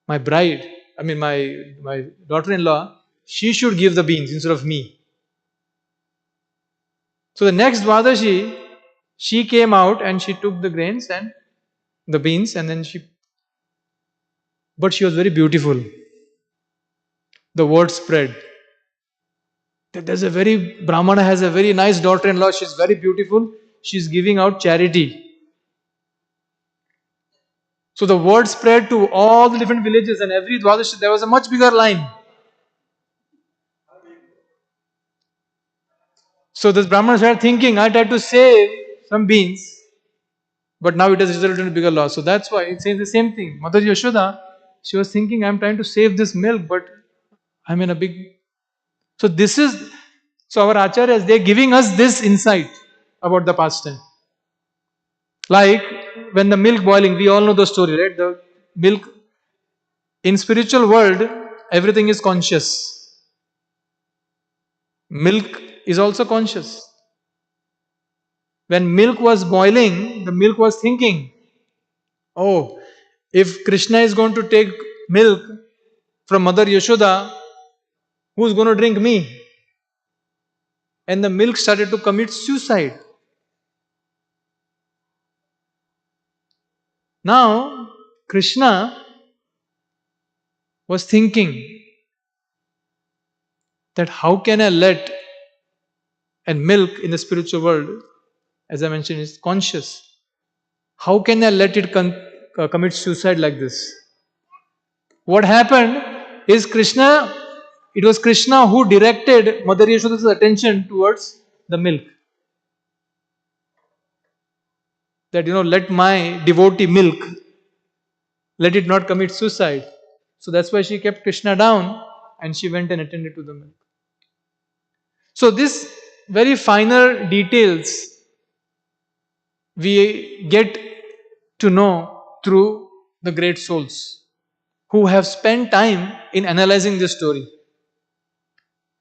my bride, my daughter-in-law, she should give the beans instead of me. So the next Dwadashi, she came out and she took the grains and the beans, and then but she was very beautiful. The word spread that Brahmana has a very nice daughter-in-law, she's very beautiful, she's giving out charity. So the word spread to all the different villages, and every Dwadashi there was a much bigger line. So this Brahmana started thinking, I tried to save some beans, but now it has resulted in a bigger loss. So that's why it says the same thing. Mother Yashoda, She was thinking, I'm trying to save this milk, but I'm in a big... So our acharyas, they're giving us this insight about the pastime. Like when the milk boiling, we all know the story, right? The milk, in spiritual world, everything is conscious. Milk is also conscious. When milk was boiling, the milk was thinking, oh, if Krishna is going to take milk from Mother Yashoda, who's going to drink me? And the milk started to commit suicide. Now, Krishna was thinking that how can I let, and milk in the spiritual world, as I mentioned, is conscious. How can I let it commit suicide like this? What happened is it was Krishna who directed Mother Yashoda's attention towards the milk. That, let my devotee milk, let it not commit suicide. So that's why she kept Krishna down and she went and attended to the milk. So this very finer details we get to know through the great souls who have spent time in analyzing this story.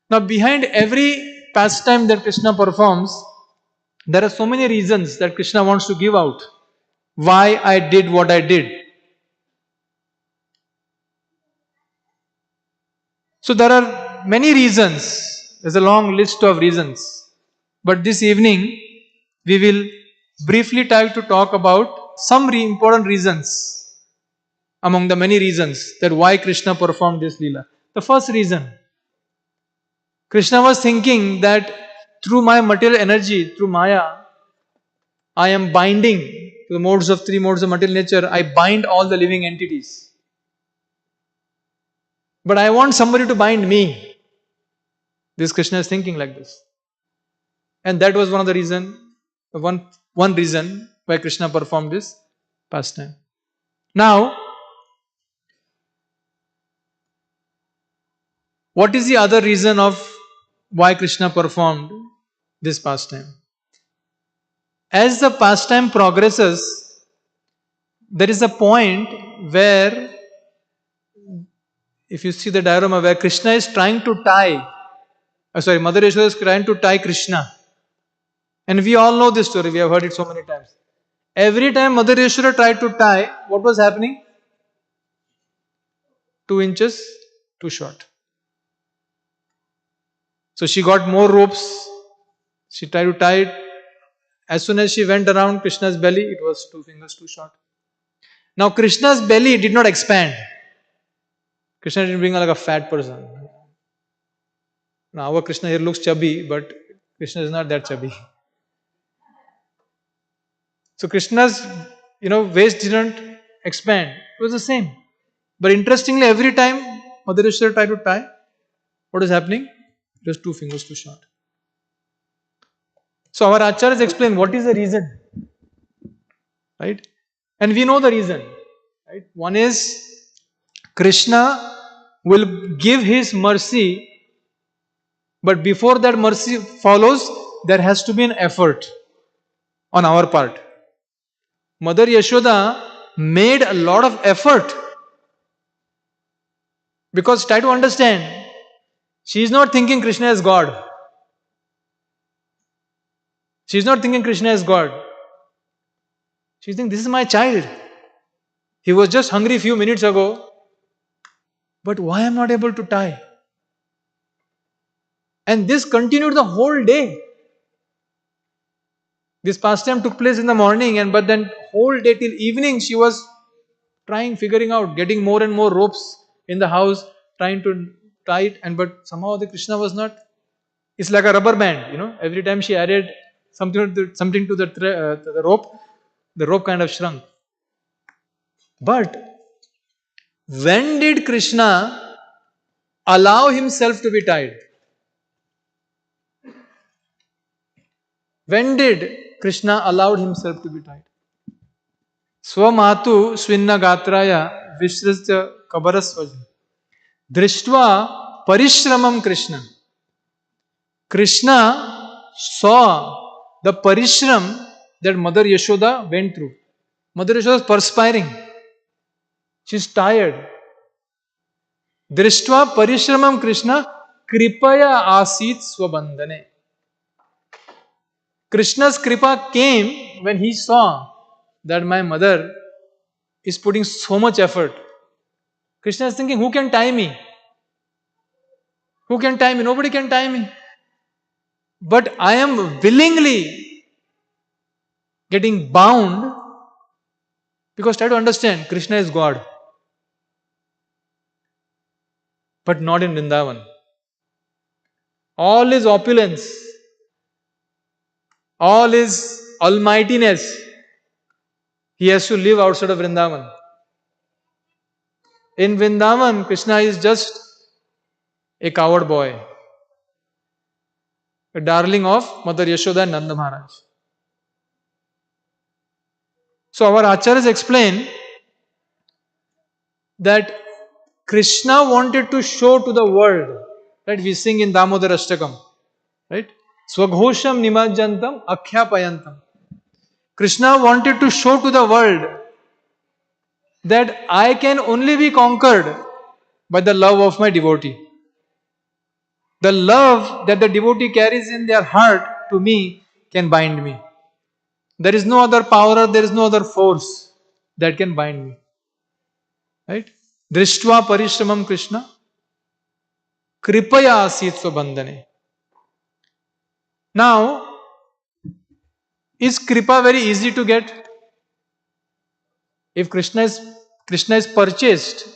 Now, behind every pastime that Krishna performs, there are so many reasons that Krishna wants to give out. Why I did what I did. So there are many reasons. There's a long list of reasons. But this evening, we will briefly try to talk about some important reasons among the many reasons that why Krishna performed this Leela. The first reason, Krishna was thinking that through my material energy, through Maya, I am binding to the three modes of material nature. I bind all the living entities. But I want somebody to bind me. This Krishna is thinking like this. And that was one of the one reason why Krishna performed this pastime. Now, what is the other reason of why Krishna performed this pastime? As the pastime progresses, there is a point where, if you see the diorama, where Krishna is trying to Mother Yashoda is trying to tie Krishna. And we all know this story, we have heard it so many times. Every time Mother Yashoda tried to tie, what was happening? 2 inches too short. So she got more ropes, she tried to tie it. As soon as she went around Krishna's belly, it was 2 fingers too short. Now Krishna's belly did not expand. Krishna didn't become like a fat person. Now our Krishna here looks chubby, but Krishna is not that chubby. So Krishna's waist didn't expand. It was the same. But interestingly, every time Mother Yashoda tried to tie, what is happening? It was 2 fingers too short. So our acharyas explain what is the reason. Right? And we know the reason. Right? One is Krishna will give his mercy, but before that mercy follows, there has to be an effort on our part. Mother Yashoda made a lot of effort, because try to understand, she is not thinking Krishna is God. She is not thinking Krishna is God. She is thinking, this is my child. He was just hungry a few minutes ago, but why I am not able to tie? And this continued the whole day. This pastime took place in the morning, but then whole day till evening she was figuring out, getting more and more ropes in the house, trying to tie it, but somehow the Krishna was not. It's like a rubber band, Every time she added something to the rope kind of shrunk. But when did Krishna allow himself to be tied? When did Krishna allowed himself to be tied? Swamatu svinna gatraya vishrasya Kabarasvaja. Drishtva Parishramam Krishna. Krishna saw the parishram that Mother Yashoda went through. Mother Yashoda is perspiring. She's tired. Drishtva Parishramam Krishna Kripaya Asit Swabandhane. Krishna's kripa came when he saw that my mother is putting so much effort. Krishna is thinking, who can tie me? Who can tie me? Nobody can tie me. But I am willingly getting bound because try to understand, Krishna is God. But not in Vrindavan. All his opulence, all his almightiness, he has to live outside of Vrindavan. In Vrindavan, Krishna is just a coward boy, a darling of Mother Yashoda and Nanda Maharaj. So our acharyas explain that Krishna wanted to show to the world, right? We sing in Damodar Ashtakam, right? Swaghosham nimajjantam akyapayantam. Krishna wanted to show to the world that I can only be conquered by the love of my devotee. The love that the devotee carries in their heart to me can bind me. There is no other power, there is no other force that can bind me. Right? Drishtva parishramam Krishna kripaya asit swabandhane. Now, is kripa very easy to get? If Krishna is purchased,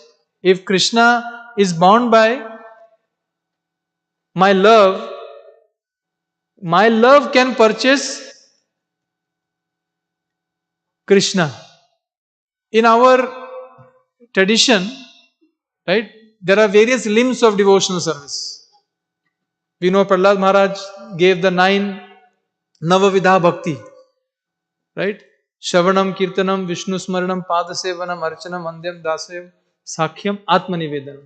if Krishna is bound by my love can purchase Krishna. In our tradition, right, there are various limbs of devotional service. We know Prahlad Maharaj gave the 9 Navavidha Bhakti, right? Shravanam, Kirtanam, Vishnu Smaranam, Padasevanam, Archanam, Andyam, Dasayam, Sakhyam, Atmanivedanam.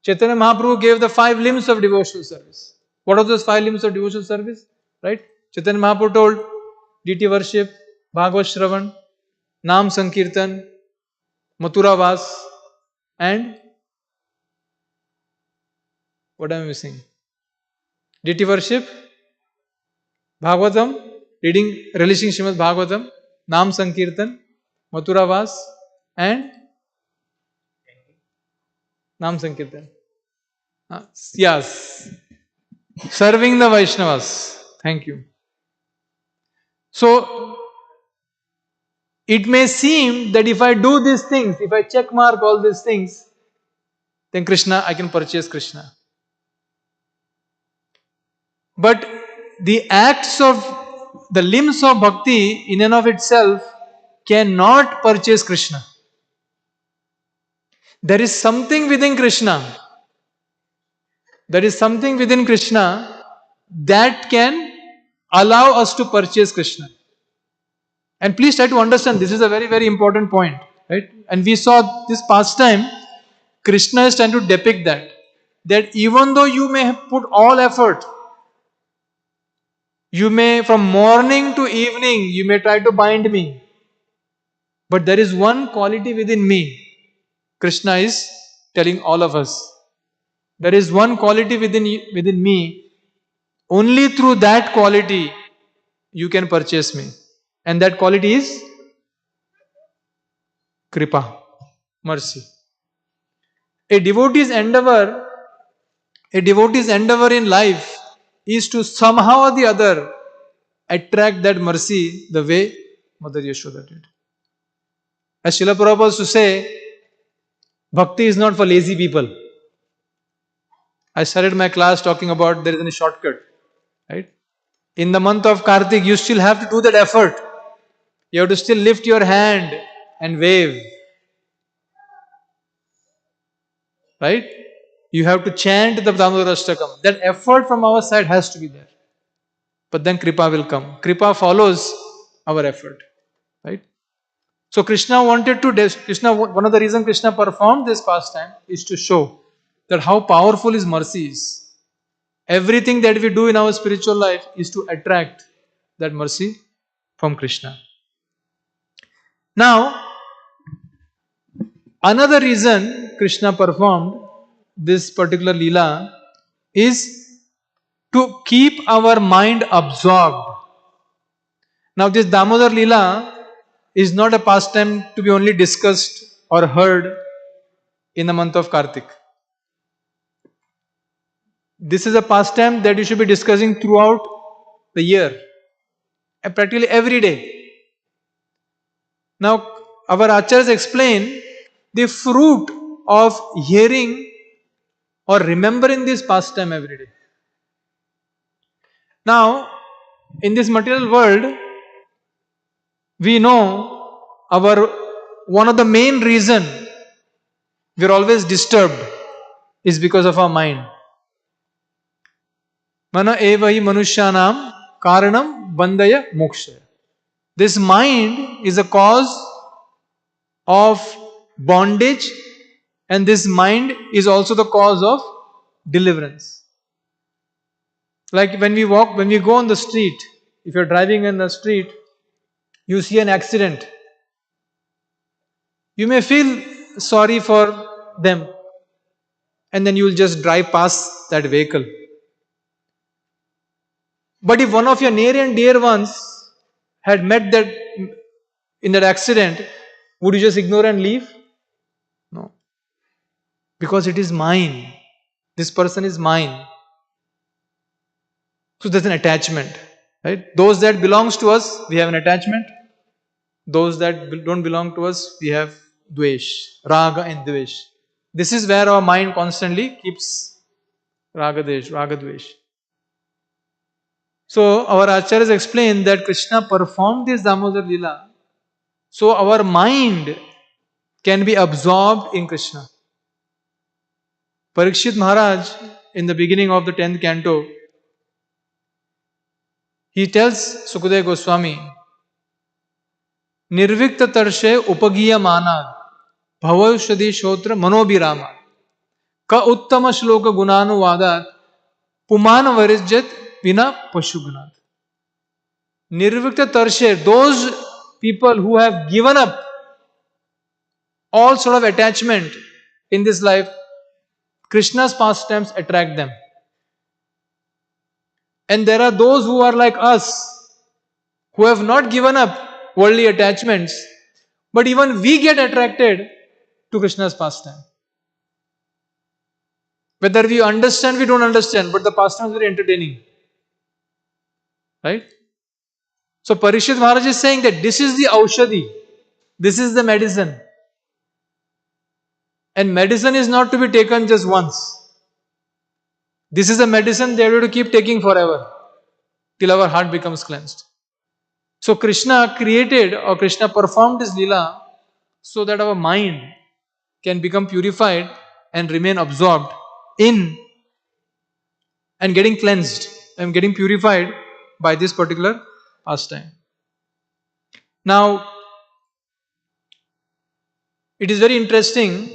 Chaitanya Mahaprabhu gave the 5 limbs of devotional service. What are those 5 limbs of devotional service? Right? Chaitanya Mahaprabhu told deity worship, Bhagavad Shravan, Nam Sankirtan, Mathura Vas, and what am I missing? Deity worship, Bhagavatam, releasing Srimad Bhagavatam, Nam Sankirtan, Mathura Vas, and Nam Sankirtan. Yes. Serving the Vaishnavas. Thank you. So, it may seem that if I do these things, if I check mark all these things, then Krishna, I can purchase Krishna. But the acts of the limbs of bhakti in and of itself cannot purchase Krishna. There is something within Krishna. There is something within Krishna that can allow us to purchase Krishna. And please try to understand, this is a very, very important point. Right? And we saw this past time, Krishna is trying to depict that even though you may have put all effort, you may from morning to evening, you may try to bind me. But there is one quality within me. Krishna is telling all of us. There is one quality within me. Only through that quality you can purchase me. And that quality is Kripa, mercy. A devotee's endeavor in life is to somehow or the other attract that mercy the way Mother Yashoda did. As Srila Prabhupada used to say, Bhakti is not for lazy people. I started my class talking about there is a shortcut. Right? In the month of Kartik, you still have to do that effort. You have to still lift your hand and wave. Right? You have to chant the Damodar Ashtakam. That effort from our side has to be there. But then Kripa will come. Kripa follows our effort. Right? So Krishna wanted to, one of the reasons Krishna performed this pastime is to show that how powerful his mercy is. Everything that we do in our spiritual life is to attract that mercy from Krishna. Now, another reason Krishna performed this particular Leela is to keep our mind absorbed. Now, this Damodar Leela is not a pastime to be only discussed or heard in the month of Kartik. This is a pastime that you should be discussing throughout the year, practically every day. Now, our acharyas explain the fruit of hearing or remembering this pastime every day. Now, in this material world, we know one of the main reason we are always disturbed is because of our mind. Mana eva hi manushyanam karanam bandaya moksha. This mind is a cause of bondage, and this mind is also the cause of deliverance. Like when we go on the street, if you're driving in the street, you see an accident. You may feel sorry for them, and then you will just drive past that vehicle. But if one of your near and dear ones had met that in that accident, would you just ignore and leave? No. Because it is mine. This person is mine. So there's an attachment. Right? Those that belongs to us, we have an attachment. Those that don't belong to us, we have dvesh, raga and dvesh. This is where our mind constantly keeps raga dvesh. So our acharyas explain that Krishna performed this Damodar Leela so our mind can be absorbed in Krishna. Parikshit Maharaj, in the beginning of the 10th canto, he tells Sukadeva Goswami, Nirvikta tarshe upagiya manad bhavaushadi shotra manobirama ka uttama shloka gunanuvadat puman varijat vina pashugnat. Nirvikta tarshe, those people who have given up all sort of attachment in this life, Krishna's pastimes attract them. And there are those who are like us, who have not given up worldly attachments, but even we get attracted to Krishna's pastime. Whether we understand, we don't understand, but the pastime is very entertaining. Right? So Parikshit Maharaj is saying that this is the aushadhi, this is the medicine. And medicine is not to be taken just once. This is a medicine that we have to keep taking forever, till our heart becomes cleansed. So Krishna created, or Krishna performed this Leela so that our mind can become purified and remain absorbed in and getting cleansed and getting purified by this particular pastime. Now, it is very interesting.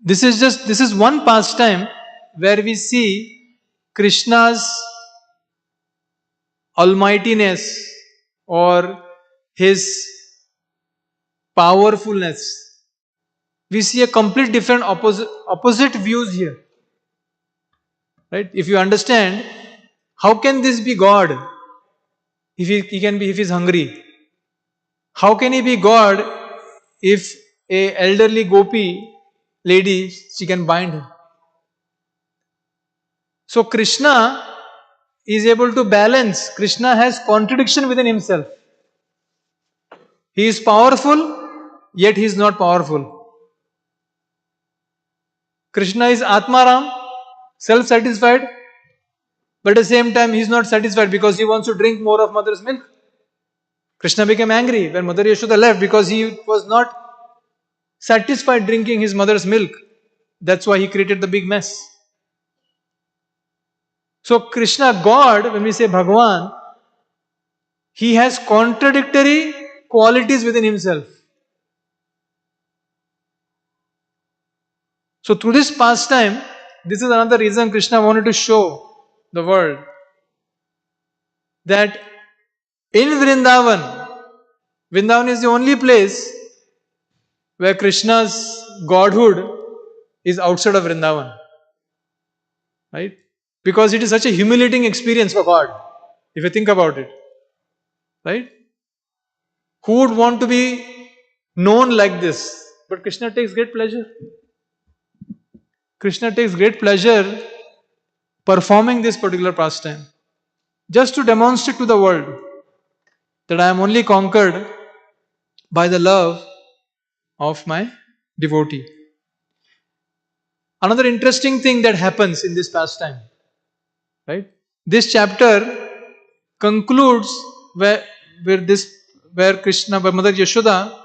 This is one pastime where we see Krishna's almightiness or his powerfulness. We see a complete different opposite views here. Right? If you understand, how can this be God if he can be, if he's hungry? How can he be God if a elderly gopi lady, she can bind him? So Krishna is able to balance. Krishna has contradiction within himself. He is powerful, yet he is not powerful. Krishna is Atmaram, self-satisfied, but at the same time he is not satisfied because he wants to drink more of mother's milk. Krishna became angry when Mother Yashoda left because he was not satisfied drinking his mother's milk. That's why he created the big mess. So Krishna, God, when we say Bhagavan, he has contradictory qualities within himself. So through this pastime, this is another reason Krishna wanted to show the world that in Vrindavan is the only place where Krishna's godhood is outside of Vrindavan. Right? Because it is such a humiliating experience for God, if you think about it. Right? Who would want to be known like this? But Krishna takes great pleasure. Krishna takes great pleasure performing this particular pastime, just to demonstrate to the world that I am only conquered by the love of my devotee. Another interesting thing that happens in this pastime, right? This chapter concludes where Krishna, where Mother Yashoda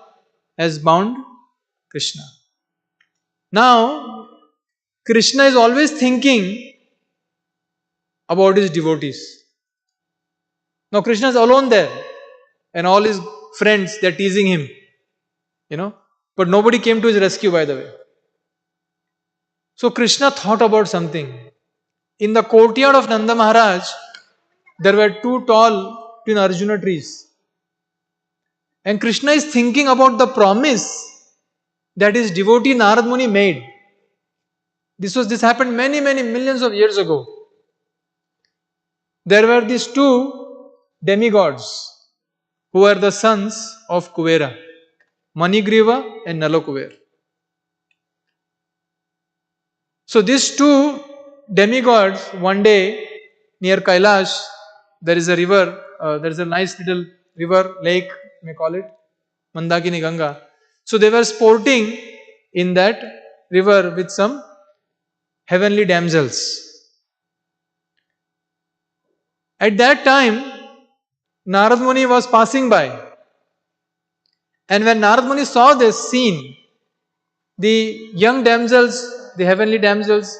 has bound Krishna. Now, Krishna is always thinking about his devotees. Now, Krishna is alone there, and all his friends, they are teasing him, but nobody came to his rescue, by the way. So, Krishna thought about something. In the courtyard of Nanda Maharaj, there were two tall twin Arjuna trees. And Krishna is thinking about the promise that his devotee Narad Muni made. This happened many millions of years ago. There were these two demigods who were the sons of Kuvera, Manigriva and Nalakuver. So these two demigods, one day near Kailash, there is a river, there is a nice little river, lake, you may call it, Mandakini Ganga. So they were sporting in that river with some heavenly damsels. At that time, Narad Muni was passing by. And when Narad Muni saw this scene, the young damsels, the heavenly damsels,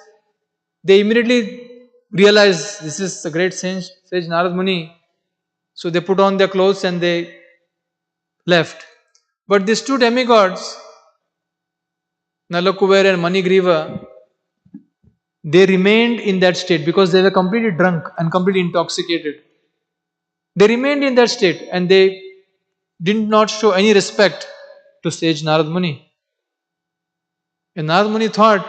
they immediately realized this is the great sage Narad Muni. So they put on their clothes and they left. But these two demigods, Nalakuver and Manigriva, they remained in that state because they were completely drunk and completely intoxicated. They remained in that state and they did not show any respect to sage Narad Muni. And Narad Muni thought,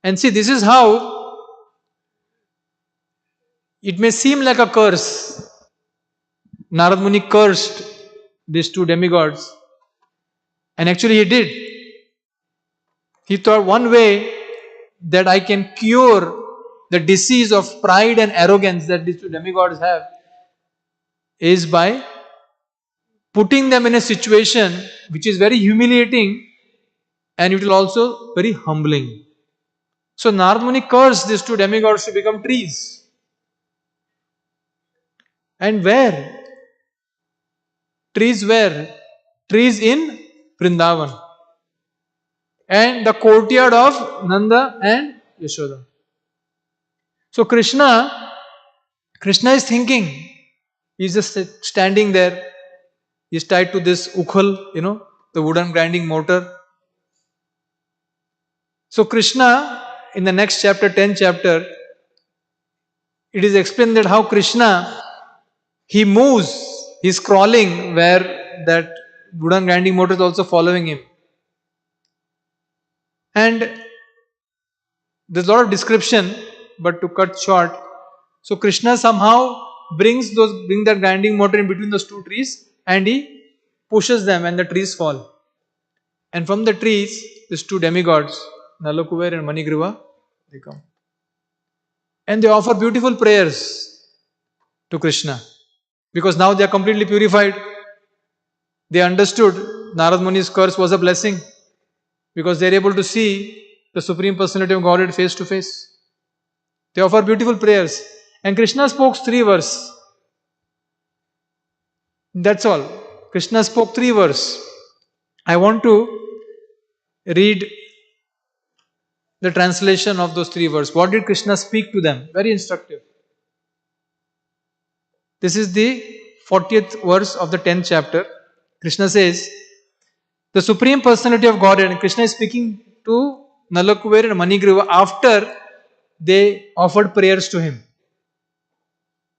and see, this is how it may seem like a curse. Narad Muni cursed these two demigods, and actually he did. He thought one way that I can cure the disease of pride and arrogance that these two demigods have is by putting them in a situation which is very humiliating and it will also very humbling. So Narad Muni cursed these two demigods to become trees. And where? Trees where? Trees in Vrindavan. And the courtyard of Nanda and Yashoda. So Krishna is thinking, he's just standing there, he's tied to this ukhal, the wooden grinding motor. So Krishna, in the next chapter, 10th chapter, it is explained that how Krishna, he moves, he's crawling where that wooden grinding motor is also following him. And there's a lot of description, but to cut short, so Krishna somehow brings that grinding motor in between those two trees and he pushes them and the trees fall. And from the trees, these two demigods, Nalakuver and Manigriva, they come. And they offer beautiful prayers to Krishna. Because now they are completely purified. They understood Narad Muni's curse was a blessing. Because they are able to see the Supreme Personality of Godhead face to face. They offer beautiful prayers. And Krishna spoke 3 verses. That's all. Krishna spoke 3 verses. I want to read the translation of those 3 verses. What did Krishna speak to them? Very instructive. This is the 40th verse of the 10th chapter, Krishna says, the Supreme Personality of Godhead, and Krishna is speaking to Nalakuber and Manigriva after they offered prayers to him.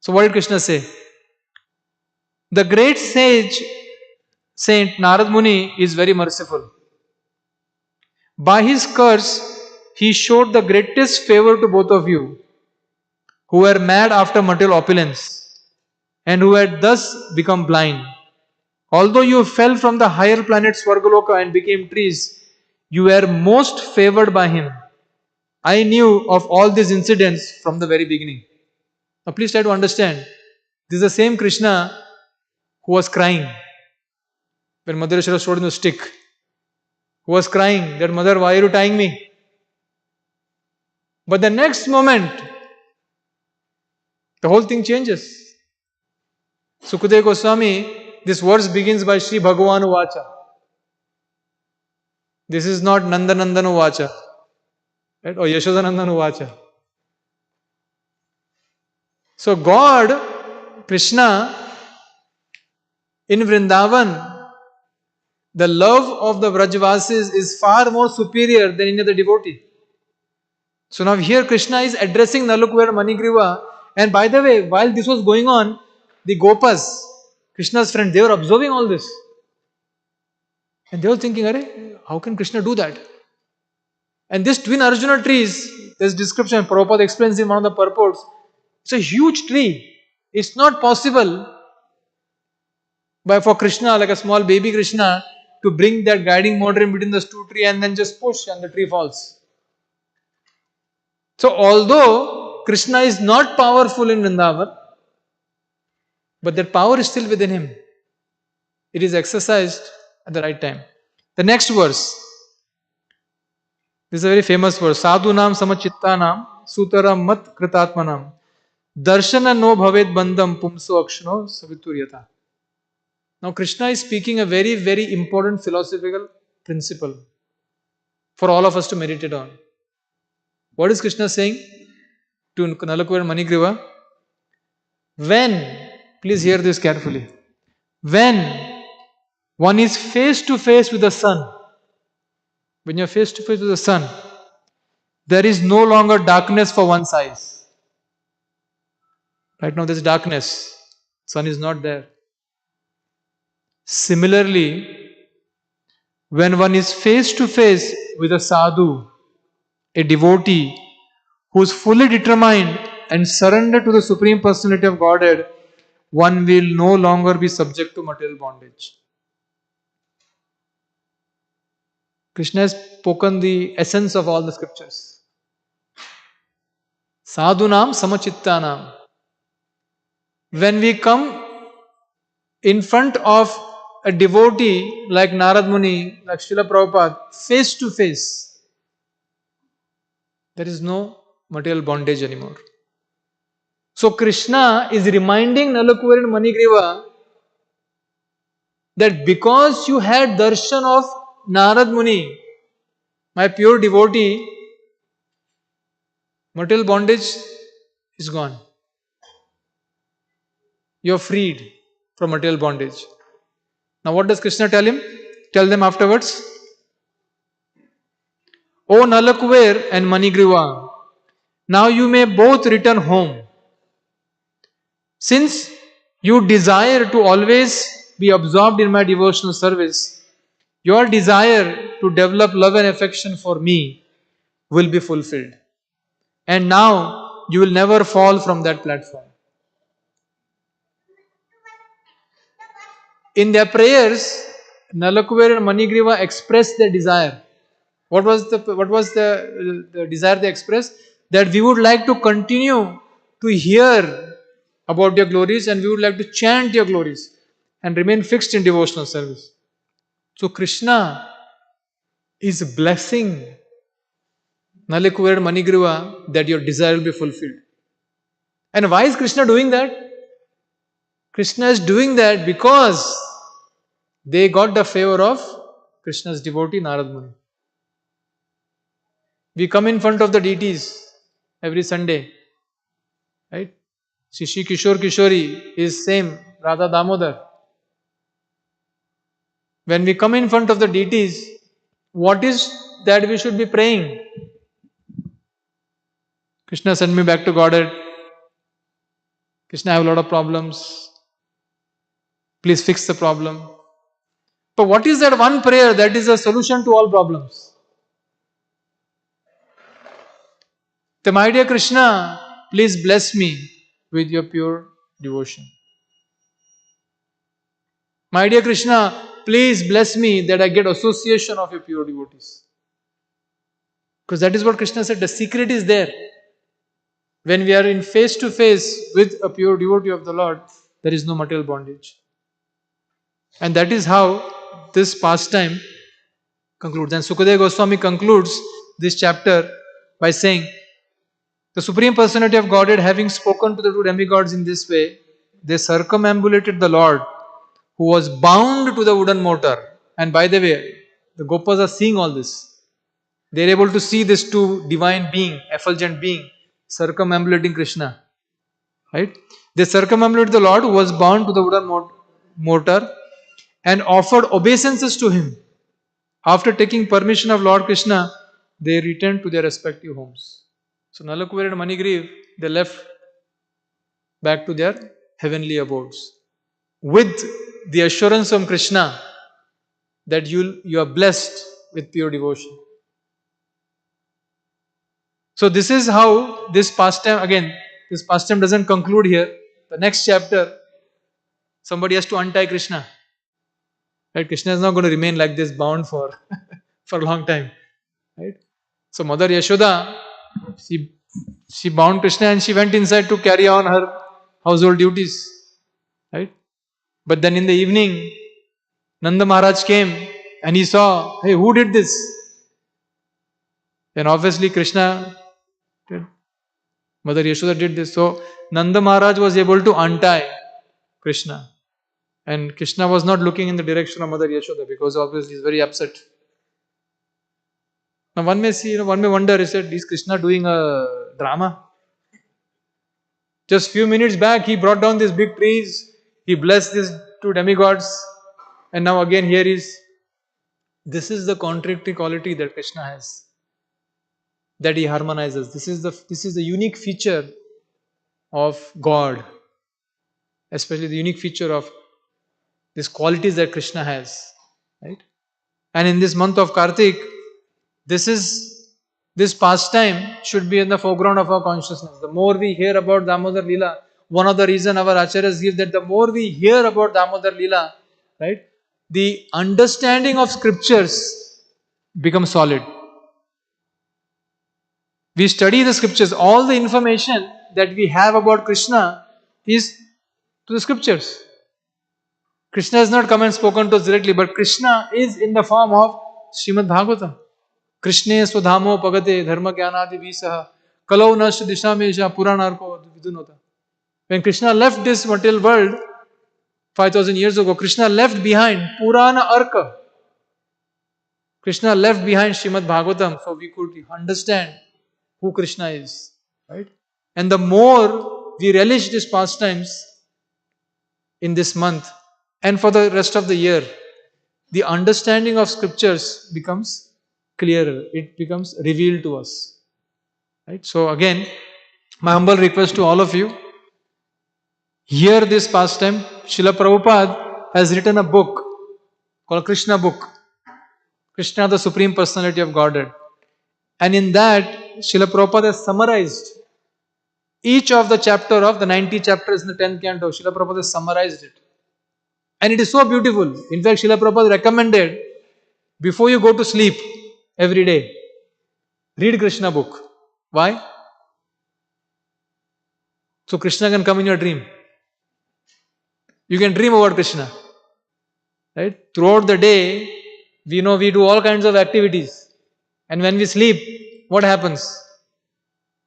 So what did Krishna say? The great sage Saint Narad Muni is very merciful. By his curse, he showed the greatest favor to both of you, who were mad after material opulence, and who had thus become blind. Although you fell from the higher planet Swargaloka and became trees, you were most favored by him. I knew of all these incidents from the very beginning. Now please try to understand. This is the same Krishna who was crying when Mother Yashoda showed him the stick. Who was crying that, Mother, why are you tying me? But the next moment, the whole thing changes. Sukadeva Goswami, this verse begins by Sri Bhagavan Vacha. This is not Nandanandana Vacha, right? Or Yashodanandana Vacha. So God, Krishna, in Vrindavan, the love of the Vrajvasis is far more superior than any other devotee. So now here Krishna is addressing Nalakuber Manigriva, and by the way, while this was going on, the Gopas, Krishna's friends, they were observing all this. And they were thinking, Arey, how can Krishna do that? And this twin Arjuna trees, this description, Prabhupada explains in one of the purports, it's a huge tree. It's not possible for Krishna, like a small baby Krishna, to bring that guiding motor in between the two trees and then just push and the tree falls. So although Krishna is not powerful in Vrindavan, but that power is still within him. It is exercised at the right time. The next verse. This is a very famous verse. Sadhunam samachittanam sutaram mat kritatmanam darshana no bhaved bandham pumso akshno savituryata. Now Krishna is speaking a very, very important philosophical principle for all of us to meditate on. What is Krishna saying to Nalakuber and Manigriva? When, please hear this carefully, when one is face to face with the sun, when you are face to face with the sun, there is no longer darkness for one's eyes. Right now there is darkness, sun is not there. Similarly, when one is face to face with a sadhu, a devotee who is fully determined and surrendered to the Supreme Personality of Godhead, one will no longer be subject to material bondage. Krishna has spoken the essence of all the scriptures. Sadhunam samachittanam. When we come in front of a devotee like Narad Muni, like Srila Prabhupada, face to face, there is no material bondage anymore. So Krishna is reminding Nalakuber and Manigriva that because you had darshan of Narad Muni, my pure devotee, material bondage is gone. You are freed from material bondage. Now what does Krishna tell him? Tell them afterwards. O Nalakuber and Manigriva, now you may both return home. Since you desire to always be absorbed in my devotional service, your desire to develop love and affection for me will be fulfilled. And now you will never fall from that platform. In their prayers, Nalakuber and Manigriva expressed their desire. What was the desire they expressed? That we would like to continue to hear about your glories and we would like to chant your glories and remain fixed in devotional service. So Krishna is blessing Nalakuber and Manigriva that your desire will be fulfilled. And why is Krishna doing that? Krishna is doing that because they got the favor of Krishna's devotee Narad Muni. We come in front of the deities every Sunday, right? Shri Kishore Kishori is same, Radha Damodar. When we come in front of the deities, what is that we should be praying? Krishna, send me back to Godhead. Krishna, I have a lot of problems. Please fix the problem. But what is that one prayer that is a solution to all problems? So, my dear Krishna, please bless me with your pure devotion. My dear Krishna, please bless me that I get association of your pure devotees. Because that is what Krishna said, the secret is there. When we are in face to face with a pure devotee of the Lord, there is no material bondage. And that is how this pastime concludes. And Sukadeva Goswami concludes this chapter by saying, the Supreme Personality of Godhead, having spoken to the two demigods in this way, they circumambulated the Lord, who was bound to the wooden mortar. And by the way, the Gopas are seeing all this. They are able to see this two divine being, effulgent being, circumambulating Krishna. Right? They circumambulated the Lord, who was bound to the wooden mortar, and offered obeisances to him. After taking permission of Lord Krishna, they returned to their respective homes. So Nalakuber and Manigriv, they left back to their heavenly abodes with the assurance from Krishna that you are blessed with pure devotion. So this is how this pastime, again, this pastime doesn't conclude here. The next chapter, somebody has to untie Krishna. Right? Krishna is not going to remain like this bound for a long time. Right? So Mother Yashoda, she bound Krishna and she went inside to carry on her household duties. Right? But then in the evening, Nanda Maharaj came and he saw, hey, who did this? And obviously Krishna did. Mother Yashoda did this. So Nanda Maharaj was able to untie Krishna. And Krishna was not looking in the direction of Mother Yashoda because obviously he is very upset. Now one may see, one may wonder, is Krishna doing a drama? Just few minutes back, he brought down these big trees, he blessed these two demigods, and now again here is, this is the contradictory quality that Krishna has, that he harmonizes. This is the unique feature of God, especially the unique feature of these qualities that Krishna has, right? And in this month of Kartik, this pastime should be in the foreground of our consciousness. The more we hear about Damodar Leela, one of the reasons our acharyas give that the more we hear about Damodar Leela, right, the understanding of scriptures becomes solid. We study the scriptures, all the information that we have about Krishna is to the scriptures. Krishna has not come and spoken to us directly, but Krishna is in the form of Srimad Bhagavatam. Krishne Swadhamo Pagate Dharma Jnanadi Visaha Kalau Nash Dishamesha Puranarko Vidunota. When Krishna left this material world 5000 years ago, Krishna left behind Purana Arka. Krishna left behind Srimad Bhagavatam, so we could understand who Krishna is. Right? And the more we relish these pastimes in this month and for the rest of the year, the understanding of scriptures becomes clearer, it becomes revealed to us. Right? So again, my humble request to all of you, hear this pastime. Srila Prabhupada has written a book called Krishna Book, Krishna, the Supreme Personality of Godhead. And in that, Srila Prabhupada has summarized each of the chapter of the 90 chapters in the 10th canto. Srila Prabhupada has summarized it. And it is so beautiful. In fact, Srila Prabhupada recommended, before you go to sleep every day, read Krishna book. Why? So Krishna can come in your dream. You can dream about Krishna. Right? Throughout the day, we know we do all kinds of activities. And when we sleep, what happens?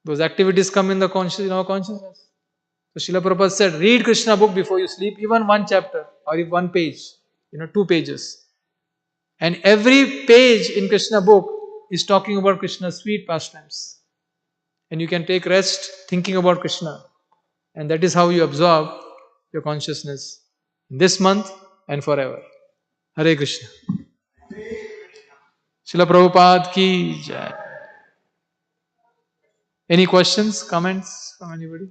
Those activities come in our consciousness. So Srila Prabhupada said, read Krishna book before you sleep, even one chapter or if one page, 2 pages. And every page in Krishna book is talking about Krishna's sweet pastimes. And you can take rest thinking about Krishna. And that is how you absorb your consciousness. this month and forever. Hare Krishna. Srila Prabhupada ki jai. Any questions, comments from anybody?